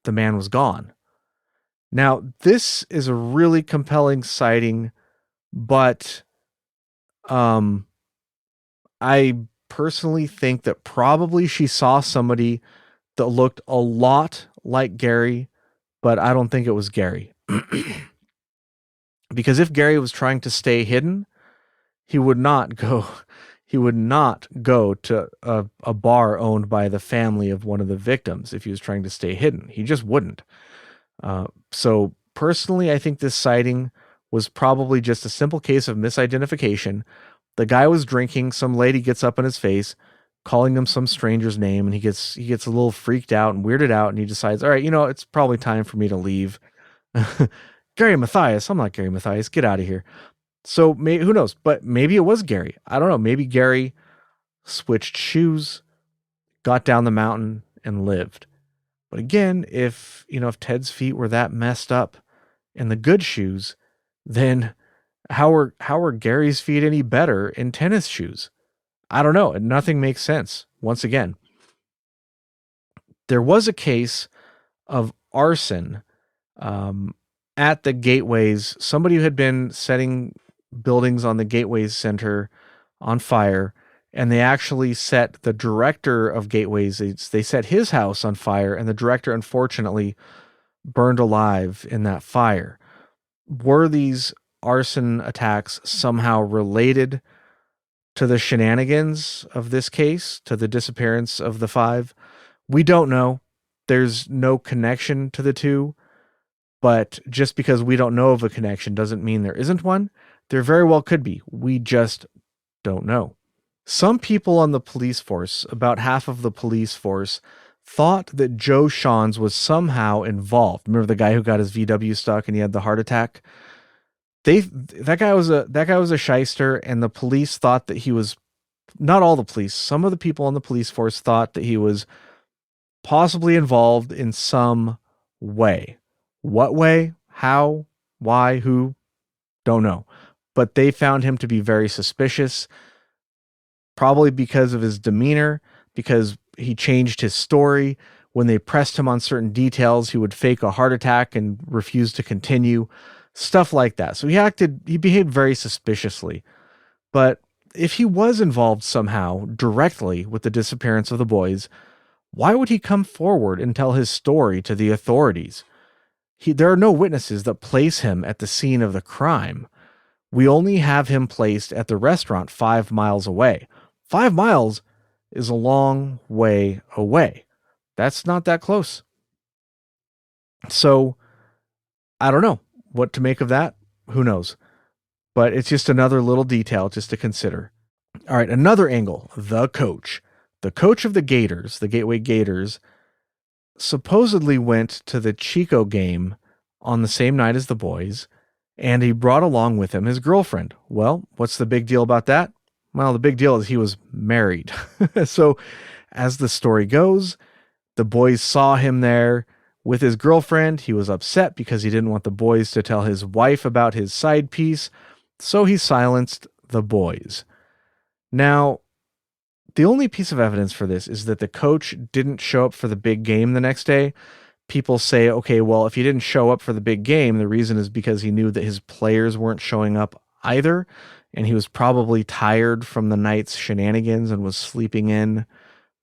the man was gone. Now, this is a really compelling sighting, but I personally think that probably she saw somebody that looked a lot like Gary, but I don't think it was Gary. Because if Gary was trying to stay hidden, he would not go to a bar owned by the family of one of the victims if he was trying to stay hidden. He just wouldn't. So personally, I think this sighting was probably just a simple case of misidentification. The guy was drinking. Some lady gets up in his face, calling him some stranger's name, and he gets a little freaked out and weirded out, and he decides, all right, it's probably time for me to leave. Gary Mathias, I'm not Gary Mathias. Get out of here. So who knows? But maybe it was Gary. I don't know. Maybe Gary switched shoes, got down the mountain, and lived. But again, if Ted's feet were that messed up in the good shoes, then how are Gary's feet any better in tennis shoes? I don't know. Nothing makes sense. Once again, there was a case of arson at the Gateways. Somebody who had been setting buildings on the Gateways Center on fire, and they actually set the director of Gateways, they set his house on fire, and the director unfortunately burned alive in that fire. Were these arson attacks somehow related to the shenanigans of this case, to the disappearance of the 5? We don't know. There's no connection to the two, but just because we don't know of a connection doesn't mean there isn't one. There very well could be. We just don't know. Some people on the police force, about half of the police force, thought that Joe Shawns was somehow involved. Remember the guy who got his VW stuck and he had the heart attack? That guy was a shyster, and the police thought that he was, not all the police, some of the people on the police force thought that he was possibly involved in some way. What way? How? Why? Who? Don't know. But they found him to be very suspicious, probably because of his demeanor, because he changed his story. When they pressed him on certain details, he would fake a heart attack and refuse to continue. Stuff like that. So he behaved very suspiciously. But if he was involved somehow directly with the disappearance of the boys, why would he come forward and tell his story to the authorities? There are no witnesses that place him at the scene of the crime. We only have him placed at the restaurant 5 miles away. 5 miles is a long way away. That's not that close. So, I don't know what to make of that. Who knows? But it's just another little detail just to consider. All right, another angle, the coach. The coach of the Gators, the Gateway Gators, supposedly went to the Chico game on the same night as the boys, and he brought along with him his girlfriend. Well, what's the big deal about that? Well, the big deal is he was married. So, as the story goes, the boys saw him there with his girlfriend. He was upset because he didn't want the boys to tell his wife about his side piece, so he silenced the boys. Now, the only piece of evidence for this is that the coach didn't show up for the big game the next day people say, okay, well, if he didn't show up for the big game, the reason is because he knew that his players weren't showing up either. And he was probably tired from the night's shenanigans and was sleeping in,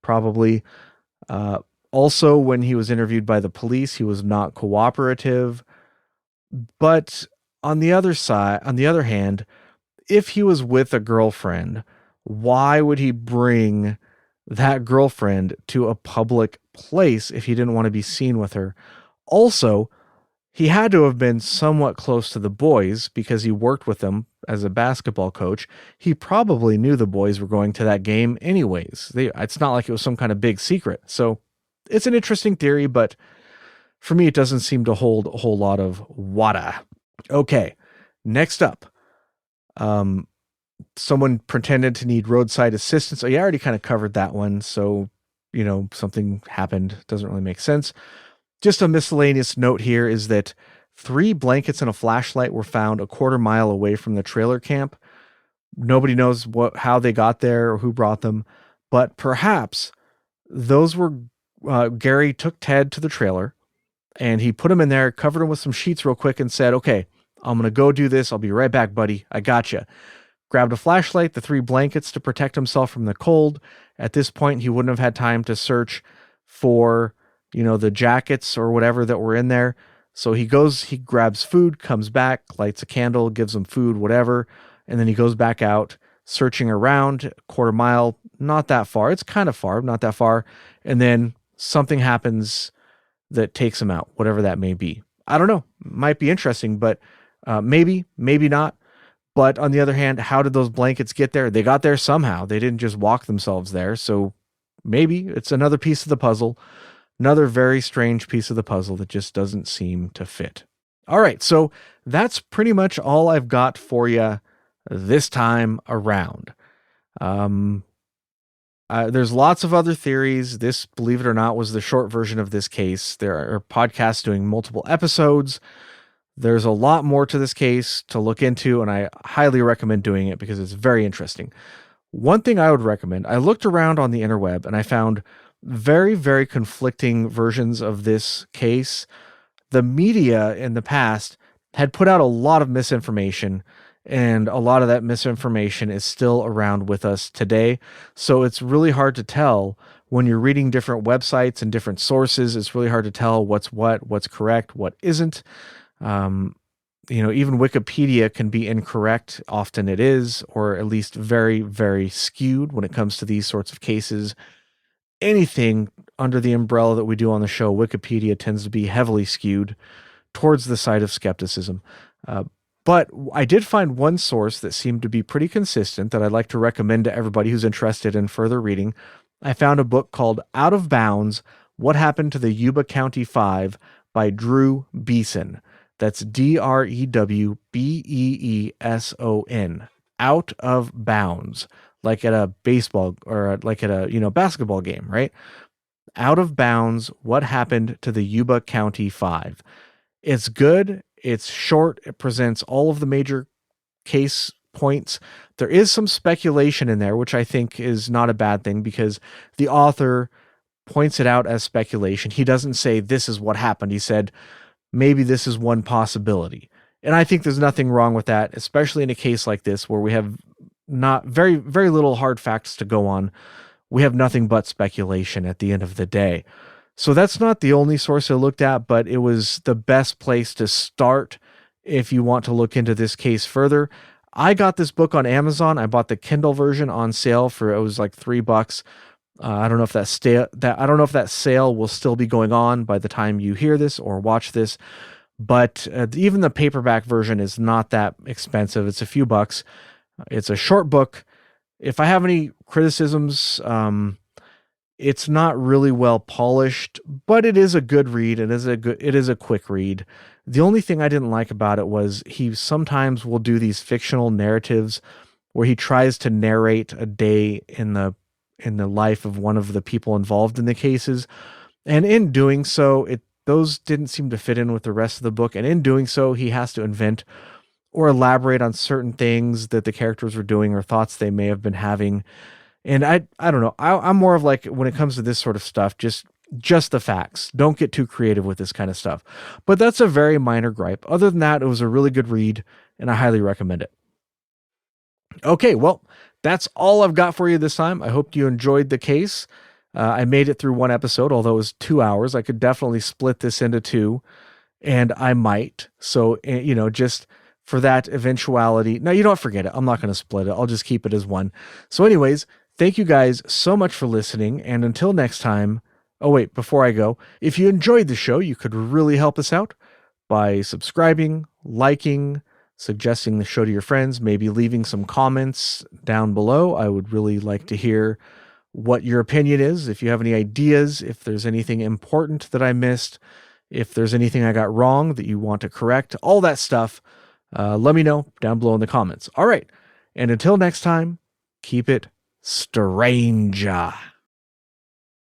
probably. Uh, Also, when he was interviewed by the police, he was not cooperative. But on the other hand, if he was with a girlfriend, why would he bring that girlfriend to a public place if he didn't want to be seen with her? Also, he had to have been somewhat close to the boys because he worked with them as a basketball coach. He probably knew the boys were going to that game anyways. It's not like it was some kind of big secret. So it's an interesting theory, but for me, it doesn't seem to hold a whole lot of water. Okay, next up. Someone pretended to need roadside assistance. Oh, yeah, I already kind of covered that one. So, something happened. Doesn't really make sense. Just a miscellaneous note here is that 3 blankets and a flashlight were found a quarter mile away from the trailer camp. Nobody knows how they got there or who brought them, but perhaps those were Gary took Ted to the trailer and he put him in there, covered him with some sheets real quick and said, okay, I'm going to go do this. I'll be right back, buddy. I gotcha. Grabbed a flashlight, the 3 blankets to protect himself from the cold. At this point, he wouldn't have had time to search for, the jackets or whatever that were in there. So he grabs food, comes back, lights a candle, gives them food, whatever. And then he goes back out, searching around, a quarter mile, not that far. It's kind of far, not that far. And then something happens that takes him out, whatever that may be. I don't know. Might be interesting, but maybe not. But on the other hand, how did those blankets get there? They got there somehow. They didn't just walk themselves there. So maybe it's another piece of the puzzle. Another very strange piece of the puzzle that just doesn't seem to fit. All right, so that's pretty much all I've got for you this time around. There's lots of other theories. This, believe it or not, was the short version of this case. There are podcasts doing multiple episodes. There's a lot more to this case to look into, and I highly recommend doing it because it's very interesting. One thing I would recommend, I looked around on the interweb and I found very, very conflicting versions of this case. The media in the past had put out a lot of misinformation, and a lot of that misinformation is still around with us today. So it's really hard to tell when you're reading different websites and different sources. It's really hard to tell what's correct, what isn't. Even Wikipedia can be incorrect. Often it is, or at least very, very skewed when it comes to these sorts of cases. Anything under the umbrella that we do on the show, Wikipedia tends to be heavily skewed towards the side of skepticism. But I did find one source that seemed to be pretty consistent that I'd like to recommend to everybody who's interested in further reading. I found a book called Out of Bounds: What Happened to the Yuba County Five by Drew Beeson. That's Drewbeeson. Out of Bounds. Like at a baseball or like at a basketball game, right? Out of Bounds: What Happened to the Yuba County Five. It's good. It's short. It presents all of the major case points. There is some speculation in there, which I think is not a bad thing because the author points it out as speculation. He doesn't say this is what happened. He said maybe this is one possibility. And I think there's nothing wrong with that, especially in a case like this where we have not very, very little hard facts to go on. We have nothing but speculation at the end of the day. So that's not the only source I looked at, but it was the best place to start if you want to look into this case further. I got this book on Amazon. I bought the Kindle version on sale it was like $3. I don't know if that sale will still be going on by the time you hear this or watch this, but even the paperback version is not that expensive. It's a few bucks. It's a short book. If I have any criticisms, it's not really well polished, but it is a good read. It is a quick read. The only thing I didn't like about it was he sometimes will do these fictional narratives where he tries to narrate a day in the life of one of the people involved in the cases. And in doing so, those didn't seem to fit in with the rest of the book. And in doing so, he has to invent or elaborate on certain things that the characters were doing or thoughts they may have been having. And I don't know. I'm more of like, when it comes to this sort of stuff, just just the facts. Don't get too creative with this kind of stuff. But that's a very minor gripe. Other than that, it was a really good read, and I highly recommend it. Okay, well, that's all I've got for you this time. I hope you enjoyed the case. I made it through one episode, although it was 2 hours. I could definitely split this into two, and I might. So, just for that eventuality. No, you don't forget it. I'm not going to split it. I'll just keep it as one. So anyways, thank you guys so much for listening. And until next time, oh wait, before I go, if you enjoyed the show, you could really help us out by subscribing, liking, suggesting the show to your friends, maybe leaving some comments down below. I would really like to hear what your opinion is. If you have any ideas, if there's anything important that I missed, if there's anything I got wrong that you want to correct, all that stuff, let me know down below in the comments. All right. And until next time, keep it strange.